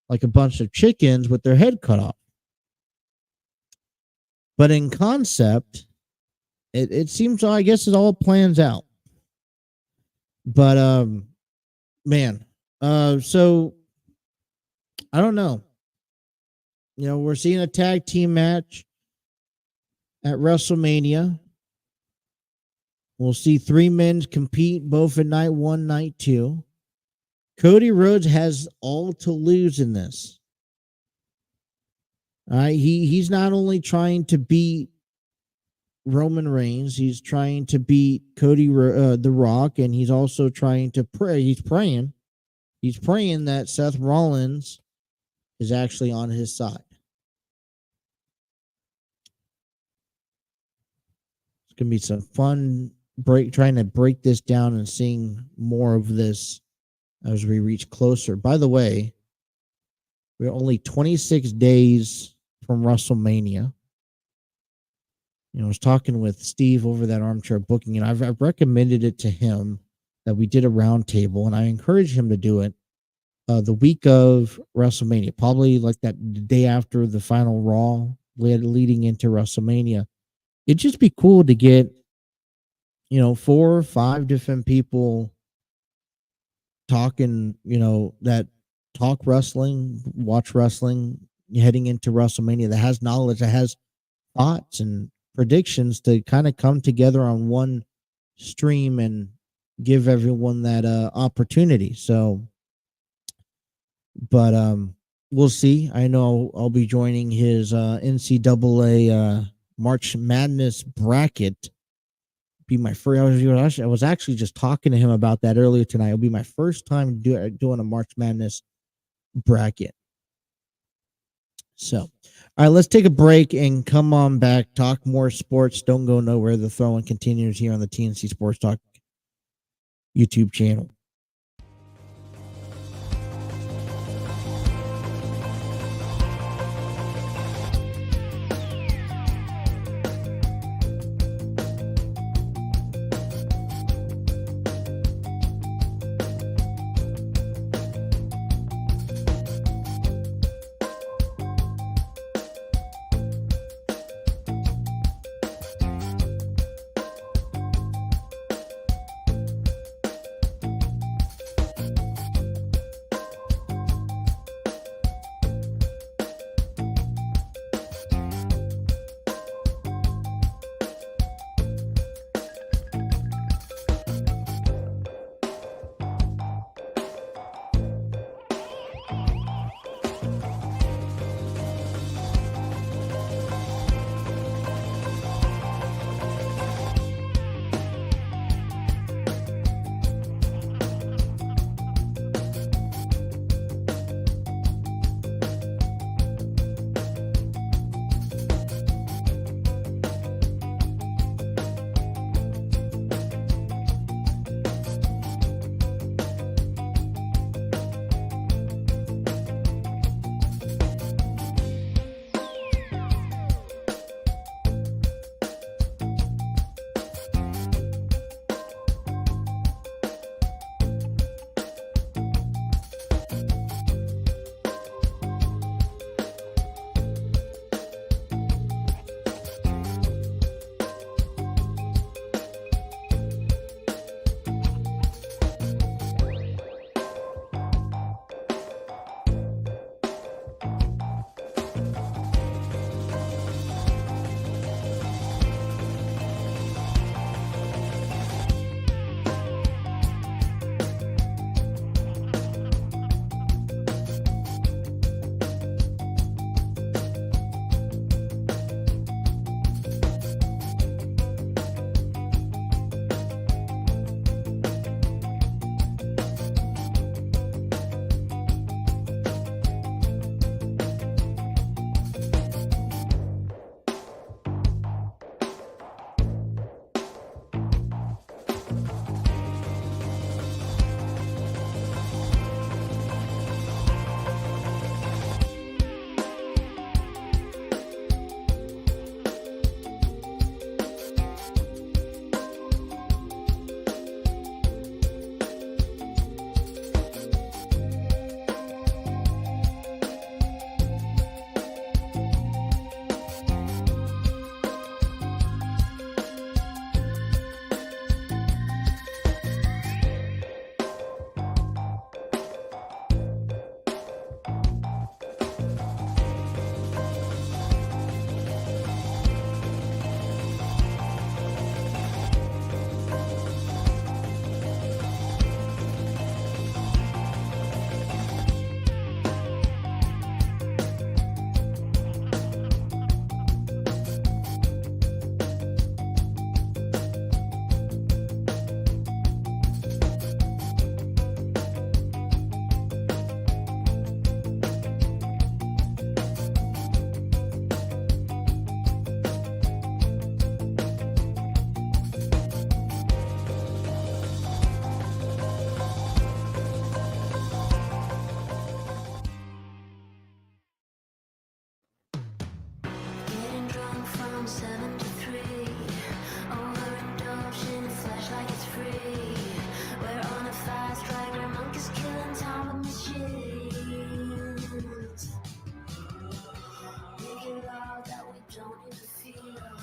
like a bunch of chickens with their head cut off. But in concept, it seems, I guess it all plans out. But, so I don't know. We're seeing a tag team match at WrestleMania. We'll see 3 men compete both in night 1, night 2. Cody Rhodes has all to lose in this. He's not only trying to beat Roman Reigns, he's trying to beat Cody, The Rock, and he's also trying to pray. He's praying that Seth Rollins is actually on his side. It's gonna be some fun trying to break this down and seeing more of this as we reach closer. By the way, we're only 26 days from WrestleMania. I was talking with Steve over that Armchair Booking, and I've recommended it to him that we did a roundtable, and I encouraged him to do it the week of WrestleMania, probably like that the day after the final Raw, leading into WrestleMania. It'd just be cool to get, 4 or 5 different people talking, that talk wrestling, watch wrestling, heading into WrestleMania, that has knowledge, that has thoughts and predictions, to kind of come together on one stream and give everyone that opportunity. So, but we'll see. I know I'll be joining his NCAA March Madness bracket. Be my first. I was actually just talking to him about that earlier tonight. It'll be my first time doing a March Madness bracket. So, all right, let's take a break and come on back. Talk more sports. Don't go nowhere. The throwing continues here on the TNC Sports Talk YouTube channel.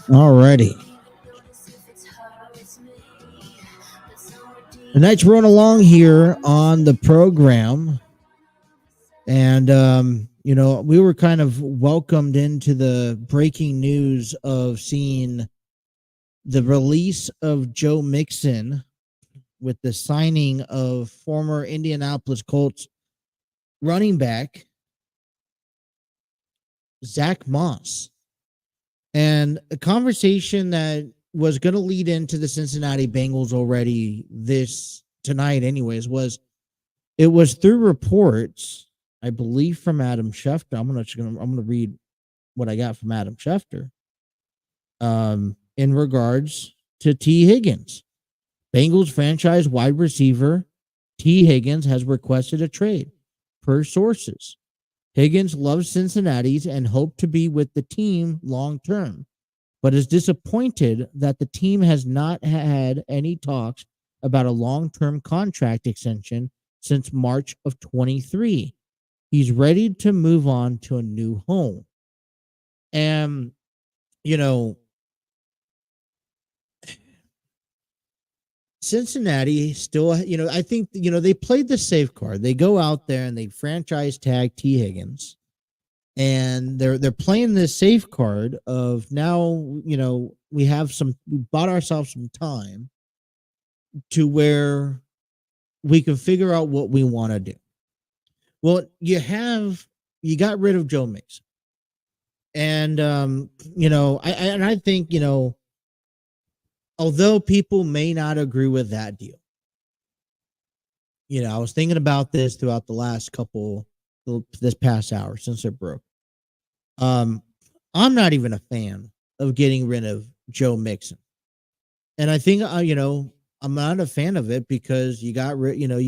Alrighty. The night's run along here on the program. And, we were kind of welcomed into the breaking news of seeing the release of Joe Mixon with the signing of former Indianapolis Colts running back Zach Moss. And a conversation that was going to lead into the Cincinnati Bengals already tonight anyways, it was through reports, I believe, from Adam Schefter. I'm gonna read what I got from Adam Schefter in regards to T. Higgins. Bengals franchise wide receiver T. Higgins has requested a trade, per sources. Higgins loves Cincinnati's and hoped to be with the team long term, but is disappointed that the team has not had any talks about a long-term contract extension since March of 23. He's ready to move on to a new home. And, Cincinnati still, I think, they played the safe card. They go out there and they franchise tag T. Higgins. And they're playing this safe card of now, we bought ourselves some time to where we can figure out what we want to do. Well, you got rid of Joe Mixon. And, I think, although people may not agree with that deal, I was thinking about this throughout this past hour since it broke. I'm not even a fan of getting rid of Joe Mixon. And I think, I'm not a fan of it because you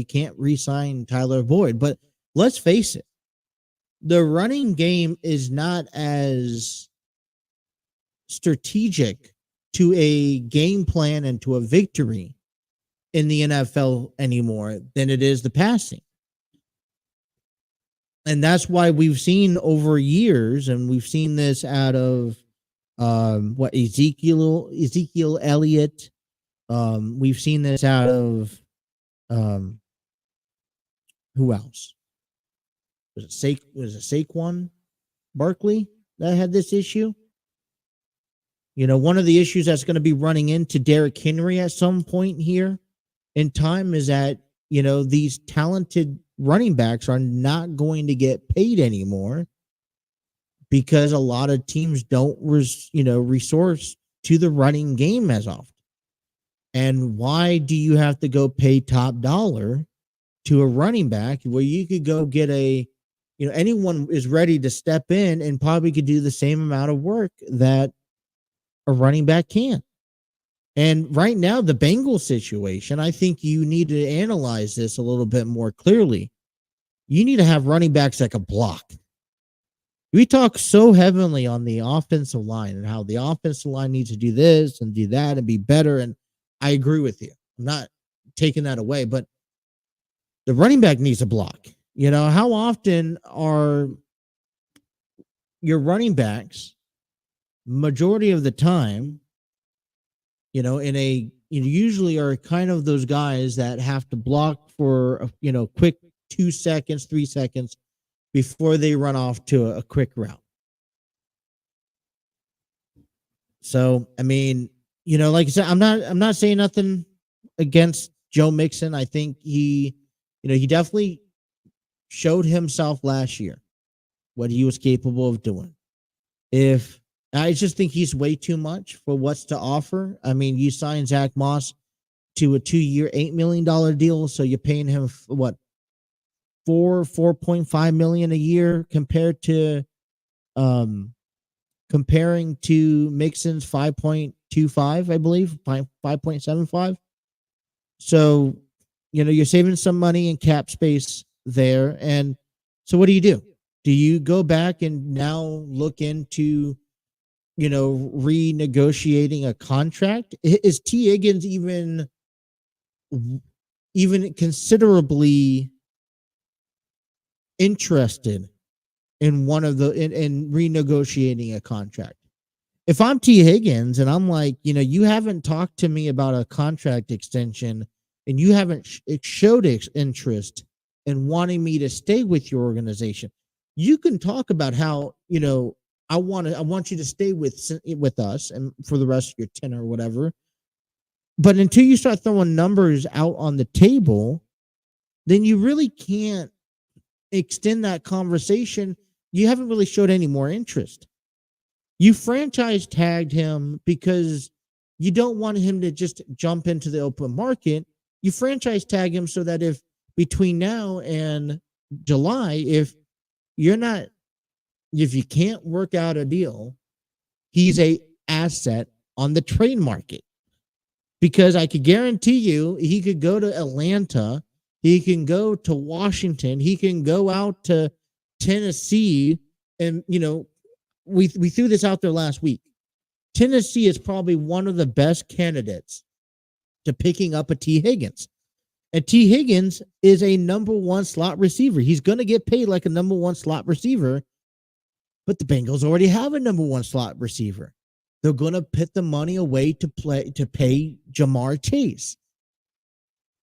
can't re-sign Tyler Boyd. But let's face it, the running game is not as strategic to a game plan and to a victory in the NFL anymore than it is the passing. And that's why we've seen over years, and we've seen this out of Ezekiel Elliott. We've seen this out of who else? Was it Saquon Barkley that had this issue? One of the issues that's going to be running into Derrick Henry at some point here in time is that, these talented running backs are not going to get paid anymore because a lot of teams don't, resource to the running game as often. And why do you have to go pay top dollar to a running back where you could go get anyone is ready to step in and probably could do the same amount of work that a running back can? And right now, the Bengals situation, I think you need to analyze this a little bit more clearly. You need to have running backs that can block. We talk so heavily on the offensive line and how the offensive line needs to do this and do that and be better. And I agree with you. I'm not taking that away, but the running back needs to block. How often are your running backs, majority of the time, usually are kind of those guys that have to block for a quick 2 seconds, 3 seconds before they run off to a quick route. So, like I said, I'm not saying nothing against Joe Mixon. I think he definitely showed himself last year what he was capable of doing. I just think he's way too much for what's to offer. You signed Zach Moss to a 2-year, $8 million deal, so you're paying him what, $4.5 million a year compared to comparing to Mixon's 5.25, I believe, 5.75. So, you're saving some money in cap space there. And so what do? Do you go back and now look into renegotiating a contract? Is T. Higgins even considerably interested in in renegotiating a contract? if I'm T. Higgins and I'm like, you haven't talked to me about a contract extension and you haven't showed interest in wanting me to stay with your organization, you can talk about how, I want you to stay with us and for the rest of your tenure or whatever. But until you start throwing numbers out on the table, then you really can't extend that conversation. You haven't really showed any more interest. You franchise tagged him because you don't want him to just jump into the open market. You franchise tag him so that if between now and July, if you can't work out a deal, he's a asset on the trade market. Because I could guarantee you he could go to Atlanta, he can go to Washington, he can go out to Tennessee, and we threw this out there last week. Tennessee is probably one of the best candidates to picking up a T. Higgins. And T. Higgins is a number one slot receiver. He's going to get paid like a number one slot receiver, but the Bengals already have a number one slot receiver. They're going to put the money away to pay Jamar Chase.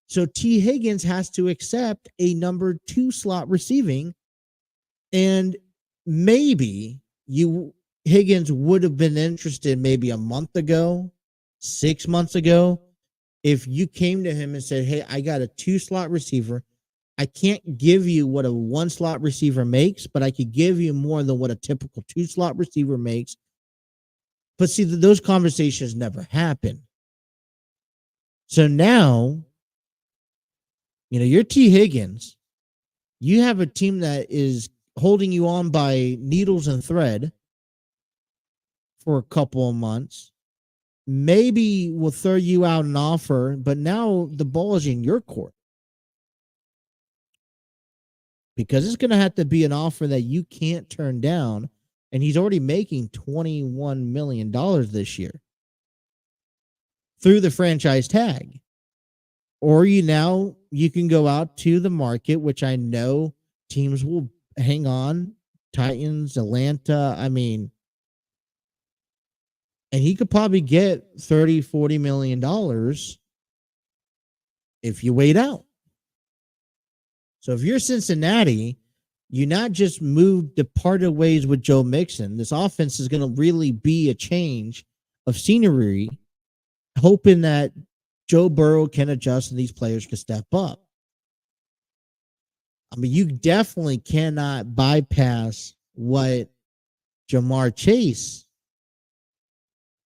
So T. Higgins has to accept a number two slot receiving, and maybe Higgins would have been interested maybe a month ago, 6 months ago, if you came to him and said, hey, I got a two slot receiver. I can't give you what a one slot receiver makes, but I could give you more than what a typical two slot receiver makes. But see, those conversations never happen. So now, you're T. Higgins. You have a team that is holding you on by needles and thread for a couple of months. Maybe we'll throw you out an offer, but now the ball is in your court. Because it's going to have to be an offer that you can't turn down. And he's already making $21 million this year through the franchise tag. Or you can go out to the market, which I know teams will hang on. Titans, Atlanta, and he could probably get $30, $40 million if you wait out. So if you're Cincinnati, you not just departed ways with Joe Mixon. This offense is going to really be a change of scenery, hoping that Joe Burrow can adjust and these players can step up. You definitely cannot bypass what Jamar Chase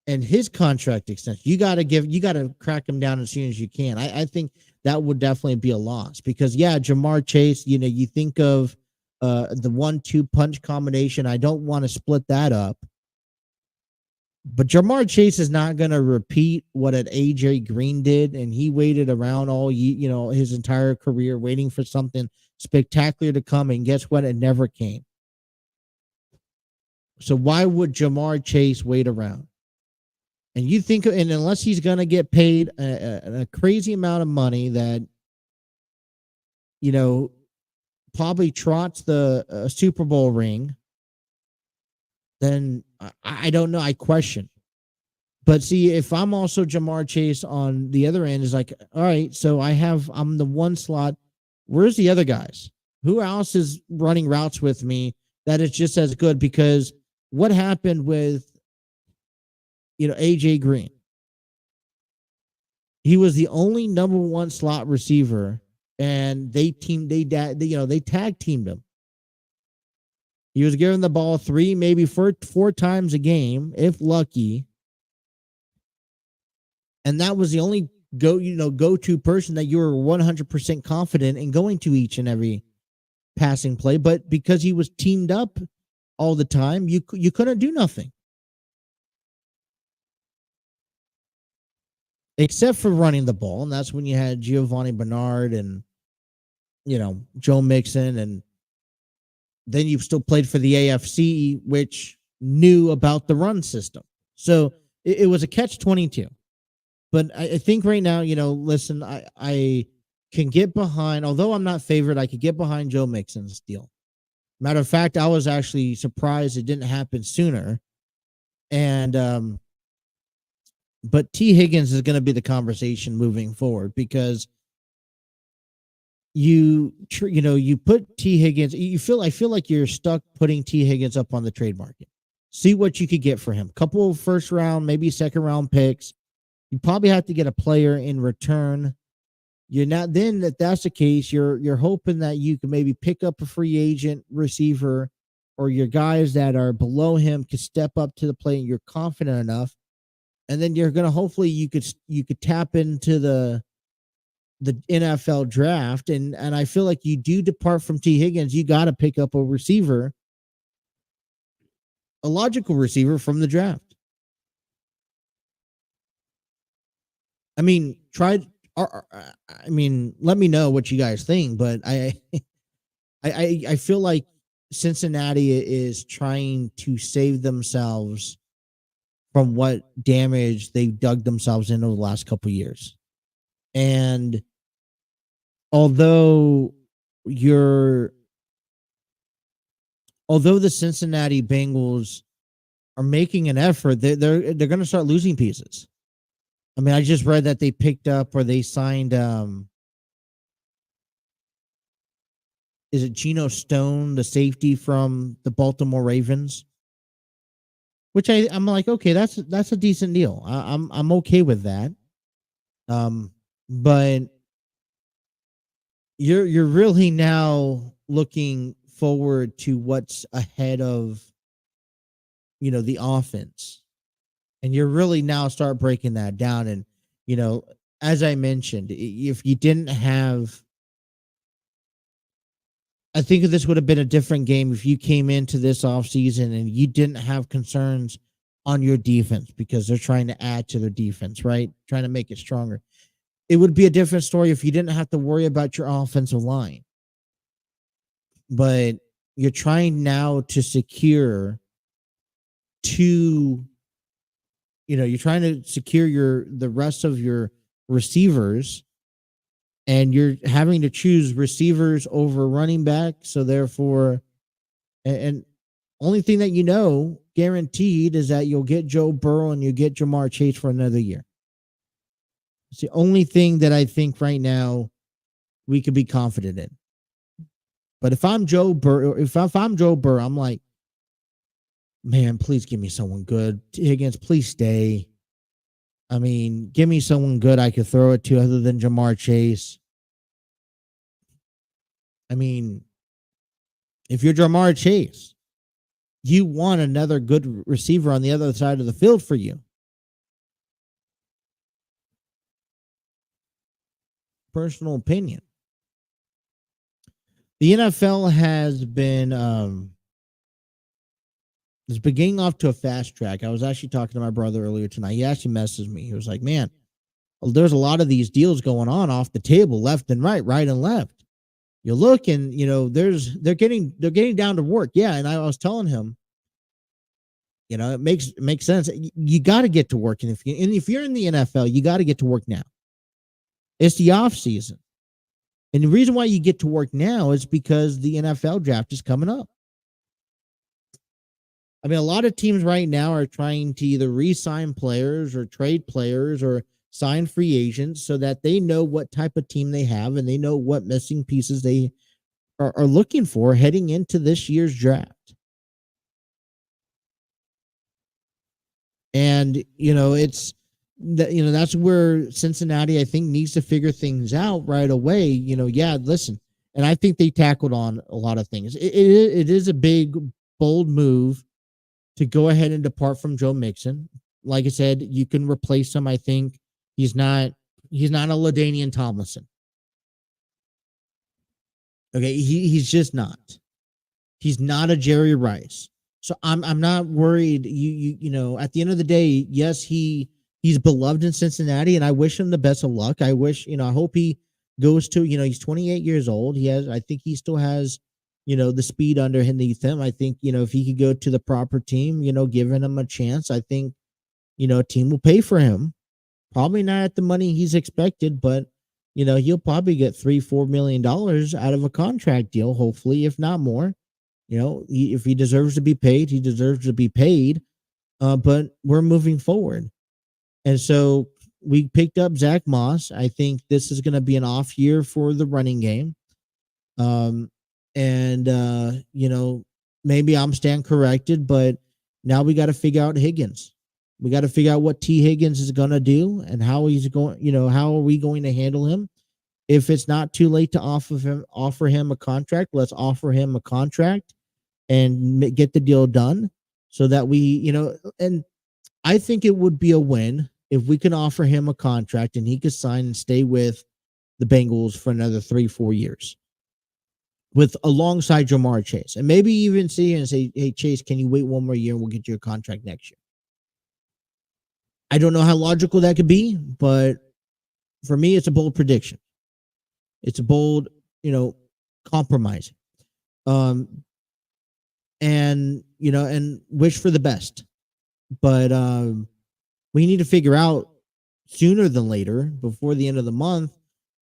and his contract extension. You got to crack him down as soon as you can. I think that would definitely be a loss because, Jamar Chase, you think of the 1-2 punch combination. I don't want to split that up. But Jamar Chase is not going to repeat what an AJ Green did, and he waited around his entire career waiting for something spectacular to come, and guess what? It never came. So why would Jamar Chase wait around? And you think, and unless he's going to get paid a crazy amount of money that, probably trots the Super Bowl ring, then I don't know. I question. But see, if I'm also Jamar Chase on the other end, is like, all right, so I'm the one slot. Where's the other guys? Who else is running routes with me that is just as good? Because what happened with, AJ Green? He was the only number one slot receiver, and they tag teamed him. He was given the ball 3, maybe 4 times a game, if lucky. And that was the only go-to person that you were 100% confident in going to each and every passing play. But because he was teamed up all the time, you couldn't do nothing. Except for running the ball. And that's when you had Giovanni Bernard and, Joe Mixon. And then you still played for the AFC, which knew about the run system. So it was a catch-22. But I think right now, listen, I can get behind, although I'm not favored, I could get behind Joe Mixon's deal. Matter of fact, I was actually surprised it didn't happen sooner. And but T. Higgins is going to be the conversation moving forward, because you put T. Higgins. I feel like you're stuck putting T. Higgins up on the trade market. See what you could get for him. Couple of first round, maybe second round picks. You probably have to get a player in return. You're not, then if that's the case, you're hoping that you can maybe pick up a free agent receiver, or your guys that are below him could step up to the plate and you're confident enough. And then you're gonna, hopefully you could tap into the NFL draft. And I feel like you do depart from T. Higgins, you gotta pick up a receiver, a logical receiver from the draft. I mean, let me know what you guys think, but I feel like Cincinnati is trying to save themselves from what damage they've dug themselves in over the last couple of years. And although the Cincinnati Bengals are making an effort, they're going to start losing pieces. I mean, I just read that they picked up, or they signed, is it Geno Stone, the safety from the Baltimore Ravens? Which I'm like, okay, that's a decent deal. I'm okay with that. But you're really now looking forward to what's ahead of, the offense. And you're really now start breaking that down. And, as I mentioned, if you didn't have, I think this would have been a different game if you came into this offseason and you didn't have concerns on your defense, because they're trying to add to their defense, right? Trying to make it stronger. It would be a different story if you didn't have to worry about your offensive line. But you're trying now to secure you're trying to secure the rest of your receivers, and you're having to choose receivers over running back. So therefore, and only thing that guaranteed is that you'll get Joe Burrow and you'll get Jamar Chase for another year. It's the only thing that I think right now we could be confident in. But if I'm Joe Burrow, I'm like, man, please give me someone good. Higgins, please stay. I mean, give me someone good I could throw it to other than Jamar Chase. I mean, if you're Jamar Chase, you want another good receiver on the other side of the field for you. Personal opinion. The NFL has been it's beginning off to a fast track. I was actually talking to my brother earlier tonight. He actually messaged me. He was like, man, there's a lot of these deals going on off the table, left and right and left. You look and, they're getting down to work. Yeah. And I was telling him, it makes sense. You got to get to work. And if you're in the NFL, you got to get to work now. It's the off season. And the reason why you get to work now is because the NFL draft is coming up. I mean, a lot of teams right now are trying to either re-sign players or trade players or sign free agents so that they know what type of team they have and they know what missing pieces they are looking for heading into this year's draft. And, that's where Cincinnati, I think, needs to figure things out right away. Listen, and I think they tackled on a lot of things. It is a big, bold move to go ahead and depart from Joe Mixon. Like I said, you can replace him. I think he's not a LaDainian Tomlinson. Okay, he's just not. He's not a Jerry Rice. So I'm not worried. At the end of the day, yes, he's beloved in Cincinnati, and I wish him the best of luck. I wish, I hope he goes to, he's 28 years old. I think he still has, the speed underneath him. I think, if he could go to the proper team, giving him a chance, I think, a team will pay for him. Probably not at the money he's expected, but, he'll probably get $3-4 million out of a contract deal, hopefully, if not more. If he deserves to be paid, he deserves to be paid. but we're moving forward. And so we picked up Zach Moss. I think this is going to be an off year for the running game. Maybe I'm stand corrected, but now we got to figure out Higgins. We got to figure out what T. Higgins is going to do and how he's going, how are we going to handle him? If it's not too late to offer him a contract, let's offer him a contract and get the deal done so that we, and I think it would be a win if we can offer him a contract and he could sign and stay with the Bengals for another 3-4 years alongside Jamar Chase, and maybe even see and say, hey, Chase, can you wait one more year and we'll get you a contract next year? I don't know how logical that could be, but for me, it's a bold prediction. It's a bold, compromise. And wish for the best. But we need to figure out sooner than later, before the end of the month,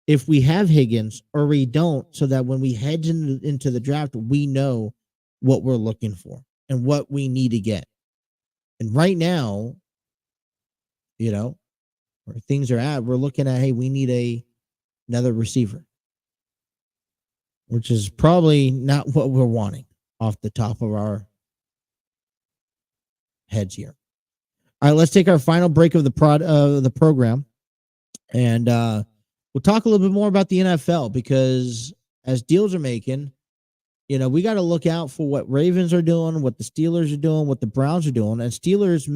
if we have Higgins or we don't, so that when we head into the draft, we know what we're looking for and what we need to get. And right now, where things are at, we're looking at, hey, we need another receiver, which is probably not what we're wanting off the top of our heads here. All right, let's take our final break of the program, and we'll talk a little bit more about the NFL, because as deals are making, we got to look out for what Ravens are doing, what the Steelers are doing, what the Browns are doing. And Steelers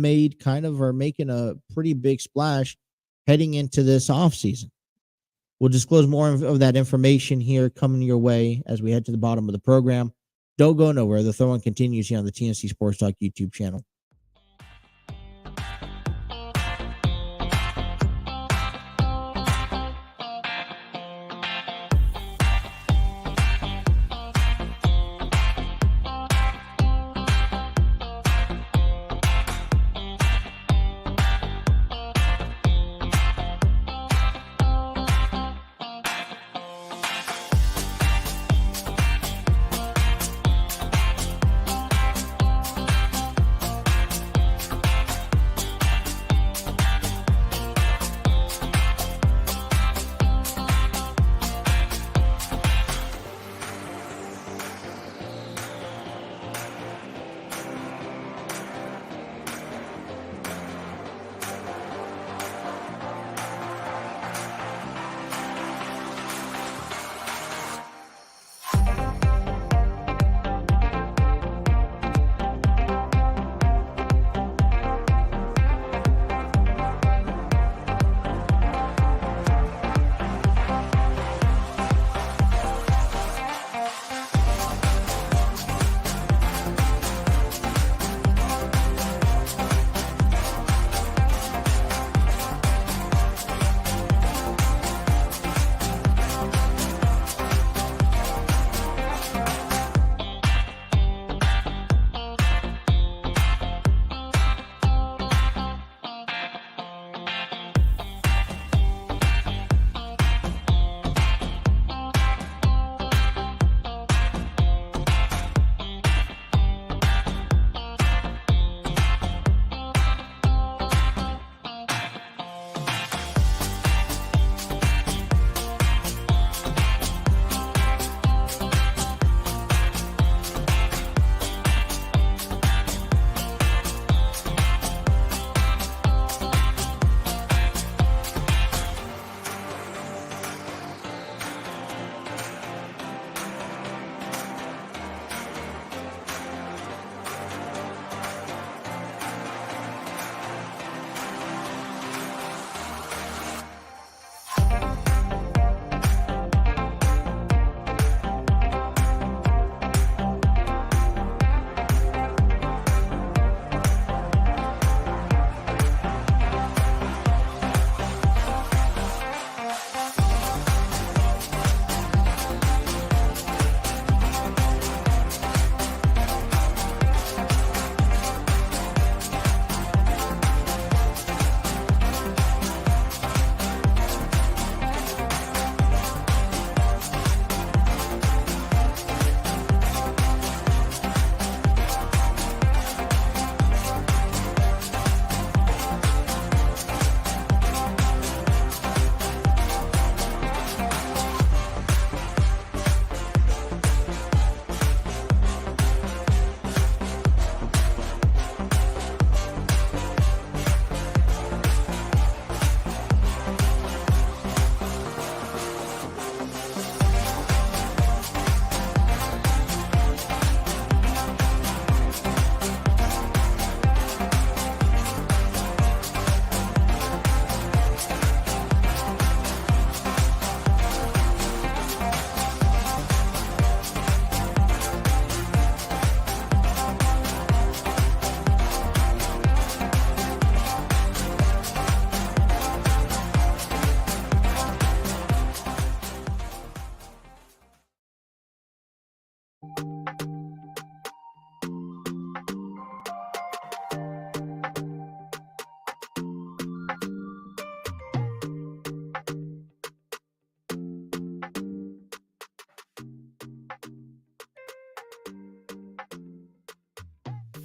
are making a pretty big splash heading into this offseason. We'll disclose more of that information here coming your way as we head to the bottom of the program. Don't go nowhere. The throw-in continues here on the TNC Sports Talk YouTube channel.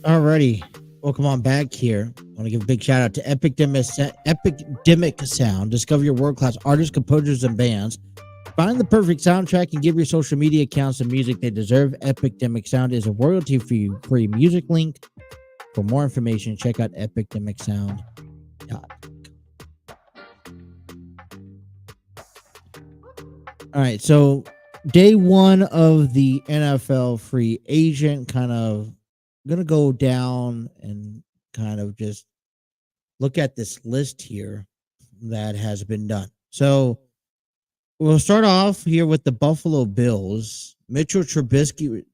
Alrighty. Welcome on back here. I want to give a big shout out to Epidemic Sound. Discover your world-class artists, composers, and bands. Find the perfect soundtrack and give your social media accounts the music they deserve. Epidemic Sound is a royalty-free music link. For more information, check out epidemicsound.com. All right, so day one of the NFL free agent, kind of gonna go down and kind of just look at this list here that has been done. So we'll start off here with the Buffalo Bills. Mitchell Trubisky,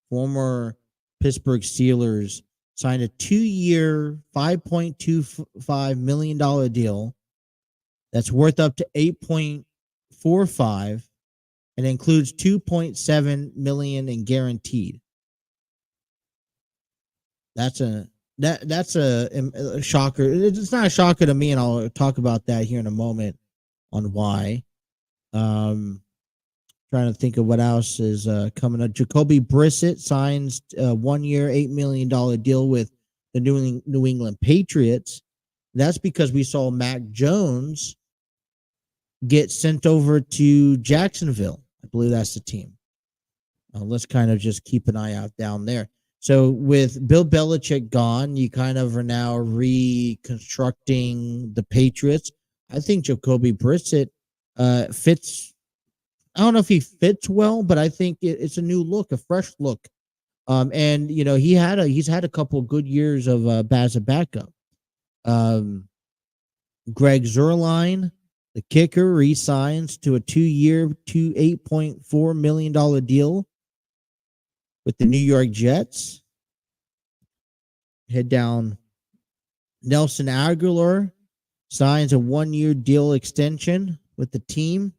former Pittsburgh Steelers, signed a 2-year, $5.25 million deal that's worth up to $8.45 and includes $2.7 million in guaranteed. That's a shocker. It's not a shocker to me, and I'll talk about that here in a moment on why. Trying to think of what else is coming up. Jacoby Brissett signs a 1-year, $8 million deal with the New England Patriots. That's because we saw Mac Jones get sent over to Jacksonville. I believe that's the team. Let's kind of just keep an eye out down there. So with Bill Belichick gone, you kind of are now reconstructing the Patriots. I think Jacoby Brissett fits. I don't know if he fits well, but I think it's a new look, a fresh look. And you know, he's had a couple of good years of as a backup. Greg Zuerlein, the kicker, re-signs to a 2-year, $8.4 million deal with the New York Jets. Head down. Nelson Aguilar signs a 1-year deal extension with the team.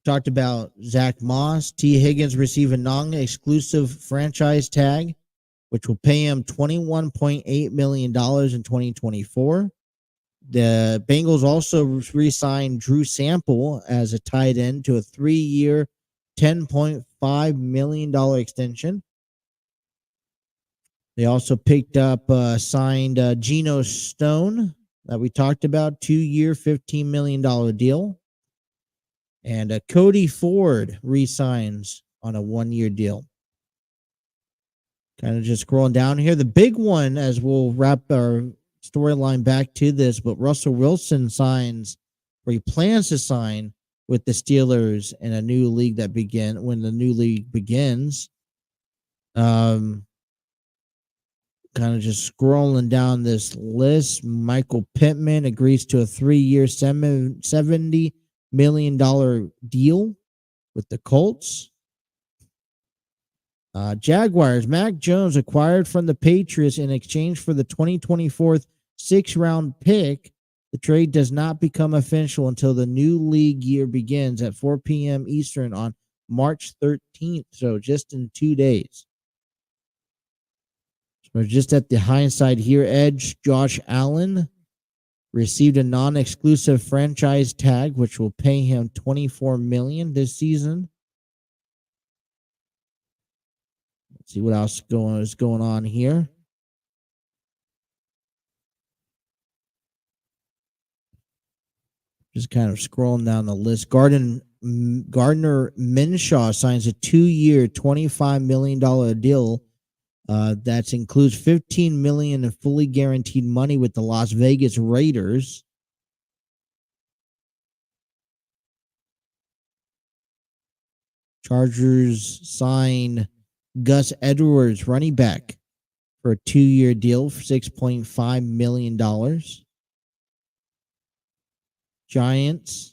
Talked about Zach Moss. T. Higgins receive a non-exclusive franchise tag, which will pay him $21.8 million in 2024. The Bengals also re-signed Drew Sample as a tight end to a 3-year, $10.5 million extension. They also picked up, signed Geno Stone that we talked about, 2-year, $15 million deal. And Cody Ford re-signs on a 1-year deal. Kind of just scrolling down here. The big one, as we'll wrap our storyline back to this, but Russell Wilson signs, or he plans to sign with the Steelers in a new league when the new league begins. Kind of just scrolling down this list. Michael Pittman agrees to a 3-year, $70 million deal with the Colts. Jaguars, Mac Jones acquired from the Patriots in exchange for the 2024 6th-round pick. The trade does not become official until the new league year begins at 4 p.m. Eastern on March 13th, so just in 2 days. So just at the hindsight here, Edge Josh Allen received a non-exclusive franchise tag, which will pay him $24 million this season. Let's see what else is going on here. Just kind of scrolling down the list. Gardner Minshew signs a 2-year, $25 million deal. That includes $15 million in fully guaranteed money with the Las Vegas Raiders. Chargers sign Gus Edwards, running back, for a 2-year deal for $6.5 million. Giants.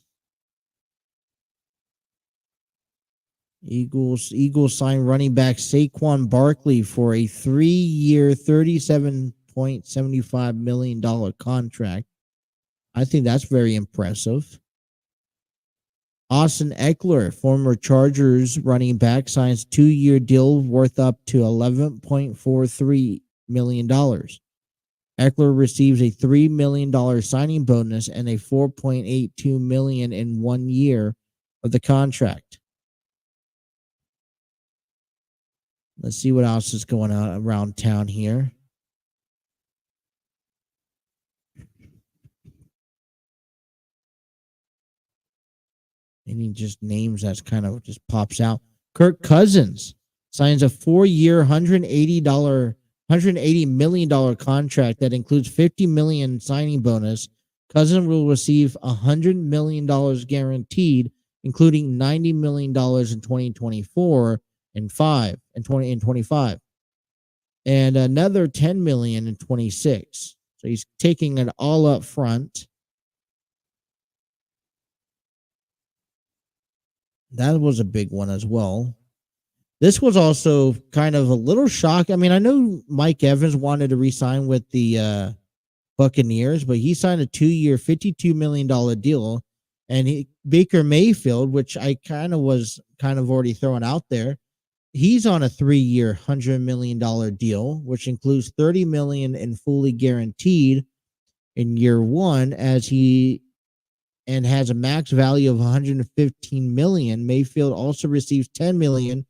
Eagles sign running back Saquon Barkley for a 3-year, $37.75 million contract. I think that's very impressive. Austin Eckler, former Chargers running back, signs 2-year deal worth up to $11.43 million. Eckler receives a $3 million signing bonus and a $4.82 million in 1 year of the contract. Let's see what else is going on around town here. Any just names that's kind of just pops out. Kirk Cousins signs a 4-year, $180 million contract that includes $50 million signing bonus. Cousins will receive $100 million guaranteed, including $90 million in 2024 and 25, and another $10 million in 26. So he's taking it all up front. That was a big one as well. This was also kind of a little shock. I mean, I know Mike Evans wanted to re-sign with the Buccaneers, but he signed a 2-year, $52 million deal. And Baker Mayfield, which I kind of already throwing out there, he's on a 3-year, $100 million deal, which includes $30 million in fully guaranteed in year one, and has a max value of $115 million. Mayfield also receives $10 million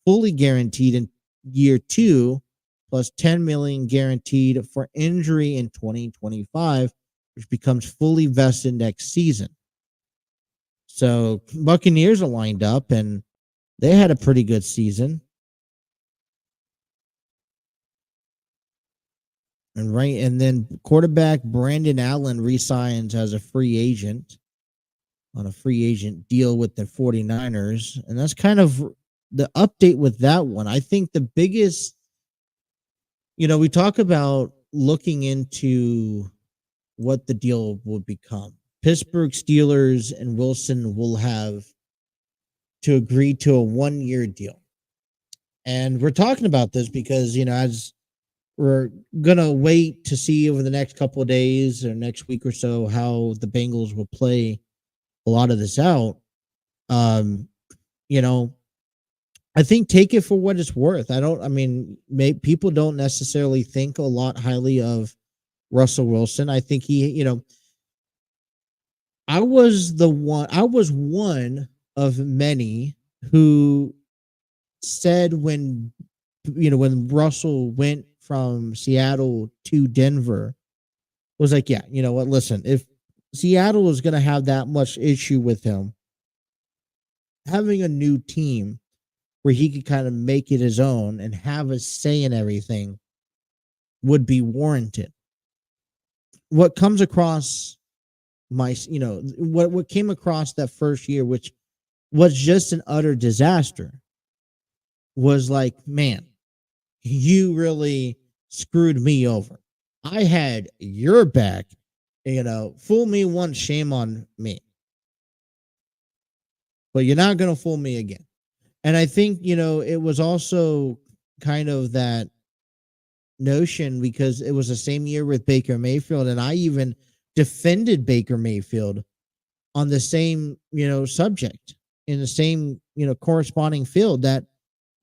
fully guaranteed in year two, plus $10 million guaranteed for injury in 2025, which becomes fully vested next season. So Buccaneers are lined up, and they had a pretty good season. And then quarterback Brandon Allen re-signs as a free agent on a free agent deal with the 49ers. And that's kind of the update with that one. I think the biggest, we talk about looking into what the deal will become. Pittsburgh Steelers and Wilson will have to agree to a 1-year deal. And we're talking about this because, as we're going to wait to see over the next couple of days or next week or so how the Bengals will play a lot of this out. I think take it for what it's worth. People don't necessarily think a lot highly of Russell Wilson. I think I was one of many who said when Russell went from Seattle to Denver, was like, yeah, you know what? Listen, if Seattle is going to have that much issue with him, having a new team where he could kind of make it his own and have a say in everything would be warranted. What comes across what came across that first year, which was just an utter disaster, was like, man, you really screwed me over. I had your back, fool me once, shame on me. But you're not going to fool me again. And I think, it was also kind of that notion because it was the same year with Baker Mayfield. And I even defended Baker Mayfield on the same, subject in the same, corresponding field that,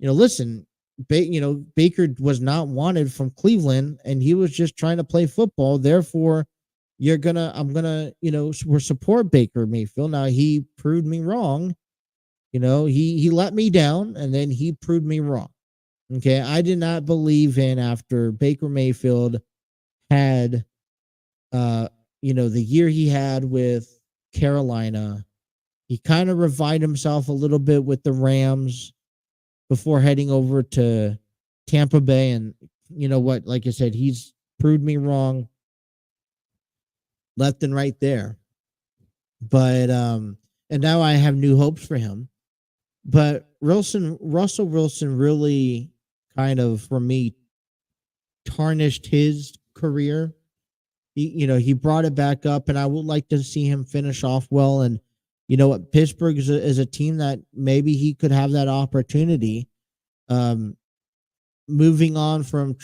listen, Baker was not wanted from Cleveland and he was just trying to play football. Therefore, I'm gonna, support Baker Mayfield. Now he proved me wrong. He let me down and then he proved me wrong. Okay. I did not believe in after Baker Mayfield had, the year he had with Carolina, he kind of revived himself a little bit with the Rams before heading over to Tampa Bay. And you know what? Like I said, he's proved me wrong left and right there. But, and now I have new hopes for him. But Russell Wilson really kind of, for me, tarnished his career. He brought it back up, and I would like to see him finish off well. And you know what? Pittsburgh is a team that maybe he could have that opportunity. Moving on from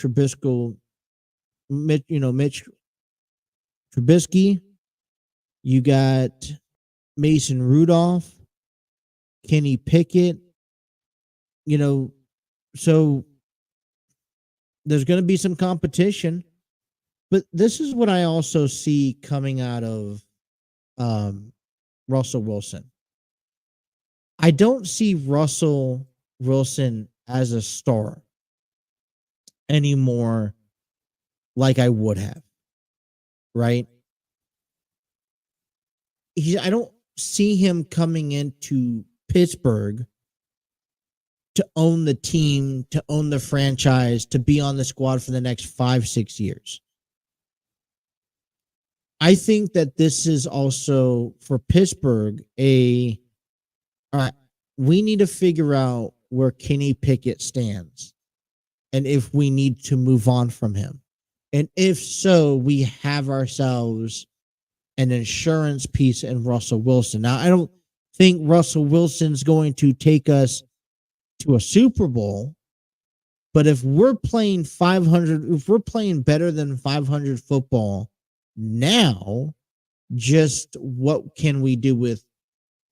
Mitch Trubisky, you got Mason Rudolph, Kenny Pickett, so there's going to be some competition. But this is what I also see coming out of Russell Wilson. I don't see Russell Wilson as a star anymore like I would have, right? I don't see him coming into Pittsburgh to own the team, to own the franchise, to be on the squad for the next 5-6 years. I think that this is also for Pittsburgh all right, we need to figure out where Kenny Pickett stands and if we need to move on from him. And if so, we have ourselves an insurance piece in Russell Wilson. Now, I don't think Russell Wilson's going to take us to a Super Bowl, but if we're playing 500, if we're playing better than 500 football now, just what can we do with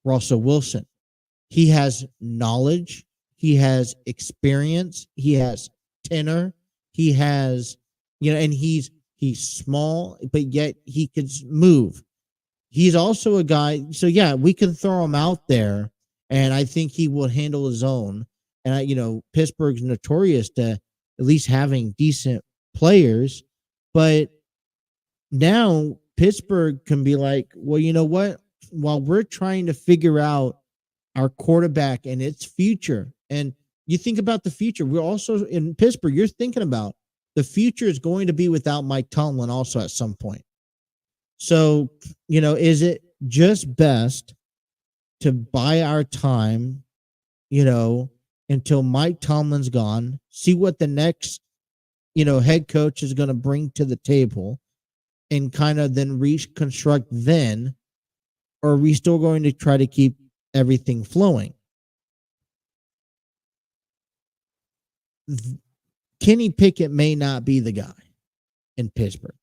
Russell Wilson? He has knowledge, he has experience, he has tenor, he has, and he's small, but yet he could move. He's also a guy, so yeah, we can throw him out there, and I think he will handle his own. And Pittsburgh's notorious to at least having decent players, but now Pittsburgh can be like, well, you know what? While we're trying to figure out our quarterback and its future, and you think about the future, we're also in Pittsburgh, you're thinking about the future is going to be without Mike Tomlin also at some point. So, is it just best to buy our time, until Mike Tomlin's gone, see what the next, head coach is going to bring to the table and kind of then reconstruct then, or are we still going to try to keep everything flowing? Kenny Pickett may not be the guy in Pittsburgh.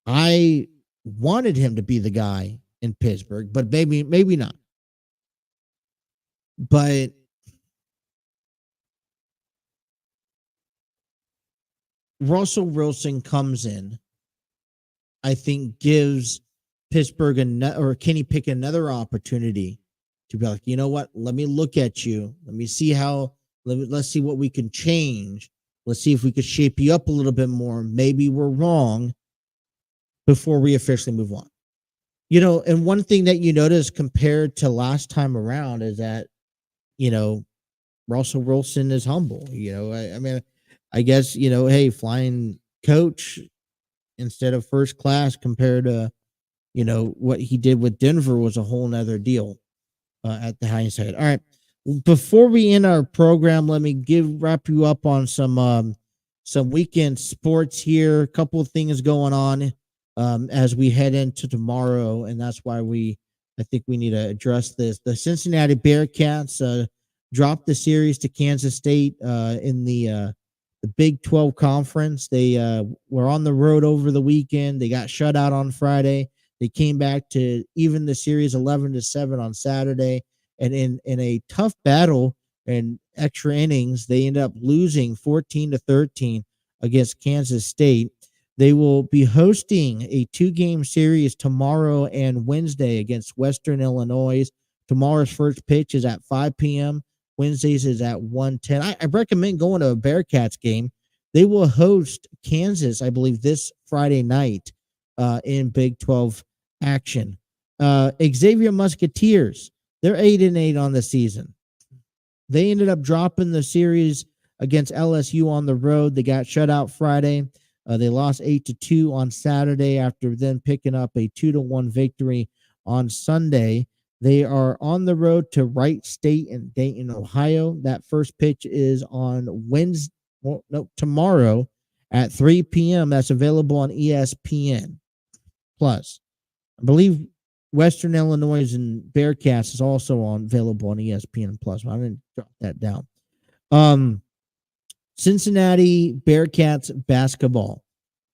I wanted him to be the guy in Pittsburgh, but maybe not. But Russell Wilson comes in, I think gives Pittsburgh or Kenny Pickett another opportunity to be like, you know what? Let me look at you. Let me see let's see what we can change. Let's see if we could shape you up a little bit more. Maybe we're wrong before we officially move on. And one thing that you notice compared to last time around is that, Russell Wilson is humble. I mean, I guess, hey, flying coach instead of first class compared to, what he did with Denver was a whole nother deal at the hindsight. All right. Before we end our program, let me wrap you up on some weekend sports here. A couple of things going on as we head into tomorrow, and that's why I think we need to address this. The Cincinnati Bearcats dropped the series to Kansas State in the Big 12 conference. They were on the road over the weekend. They got shut out on Friday. They came back to even the series 11-7 on Saturday. And in a tough battle and extra innings, they end up losing 14-13 against Kansas State. They will be hosting a 2-game series tomorrow and Wednesday against Western Illinois. Tomorrow's first pitch is at 5 p.m. Wednesdays is at 1:10. I recommend going to a Bearcats game. They will host Kansas, I believe, this Friday night in Big 12 action. Xavier Musketeers, they're 8-8 on the season. They ended up dropping the series against LSU on the road. They got shut out Friday. They lost 8-2 on Saturday after then picking up a 2-1 victory on Sunday. They are on the road to Wright State in Dayton, Ohio. That first pitch is on tomorrow at 3 p.m. That's available on ESPN Plus. I believe Western Illinois and Bearcats is also available on ESPN Plus. I didn't drop that down. Cincinnati Bearcats basketball.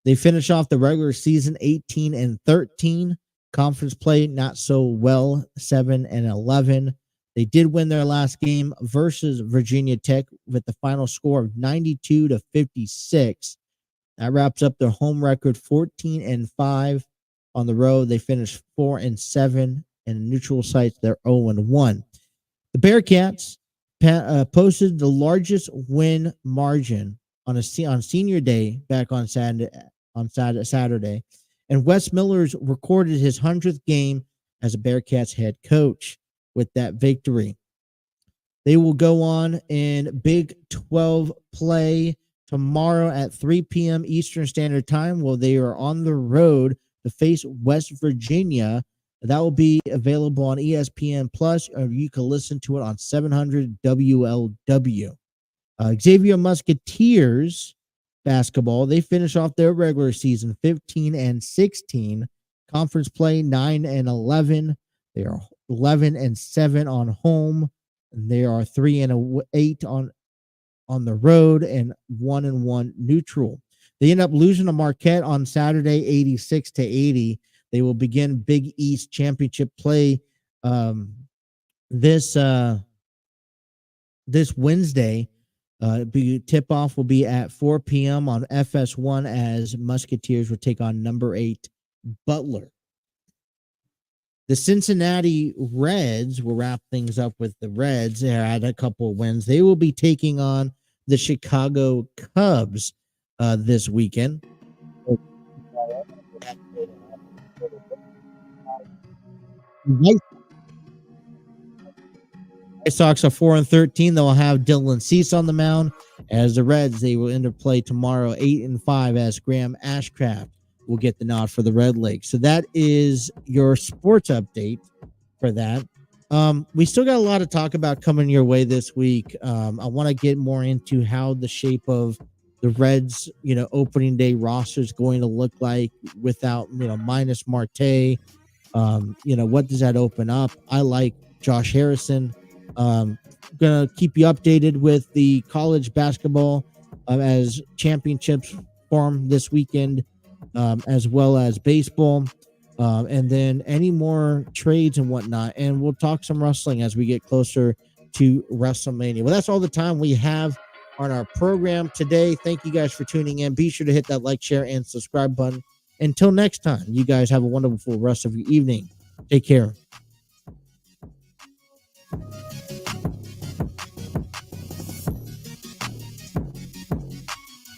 They finish off the regular season 18-13. Conference play not so well, 7-11. They did win their last game versus Virginia Tech with the final score of 92-56. That wraps up their home record 14-5. On the road, they finished 4-7, and neutral sites they're 0-1. The Bearcats posted the largest win margin on senior day back on Saturday, and Wes Miller's recorded his 100th game as a Bearcats head coach with that victory. They will go on in Big 12 play tomorrow at 3 p.m. Eastern Standard Time. While they are on the road to face West Virginia. That will be available on ESPN Plus, or you can listen to it on 700 WLW. Xavier Musketeers basketball, they finish off their regular season 15-16. Conference play 9-11. They are 11-7 on home. And they are 3-8 on the road and 1-1 neutral. They end up losing to Marquette on Saturday, 86-80. They will begin Big East Championship play this Wednesday. Tip-off will be at 4 p.m. on FS1 as Musketeers will take on number 8 Butler. The Cincinnati Reds will wrap things up with the Reds. They had a couple of wins. They will be taking on the Chicago Cubs this weekend. White Sox are 4-13. They'll have Dylan Cease on the mound. As the Reds, they will end up play tomorrow 8-5 as Graham Ashcraft will get the nod for the Red League. So that is your sports update for that. We still got a lot to talk about coming your way this week. I want to get more into how the shape of the Reds, opening day roster is going to look like without, minus Marte. What does that open up? I like Josh Harrison. Gonna keep you updated with the college basketball as championships form this weekend, as well as baseball, and then any more trades and whatnot. And we'll talk some wrestling as we get closer to WrestleMania. Well, that's all the time we have on our program today. Thank you guys for tuning in. Be sure to hit that like, share, and subscribe button. Until next time, you guys have a wonderful rest of your evening. Take care.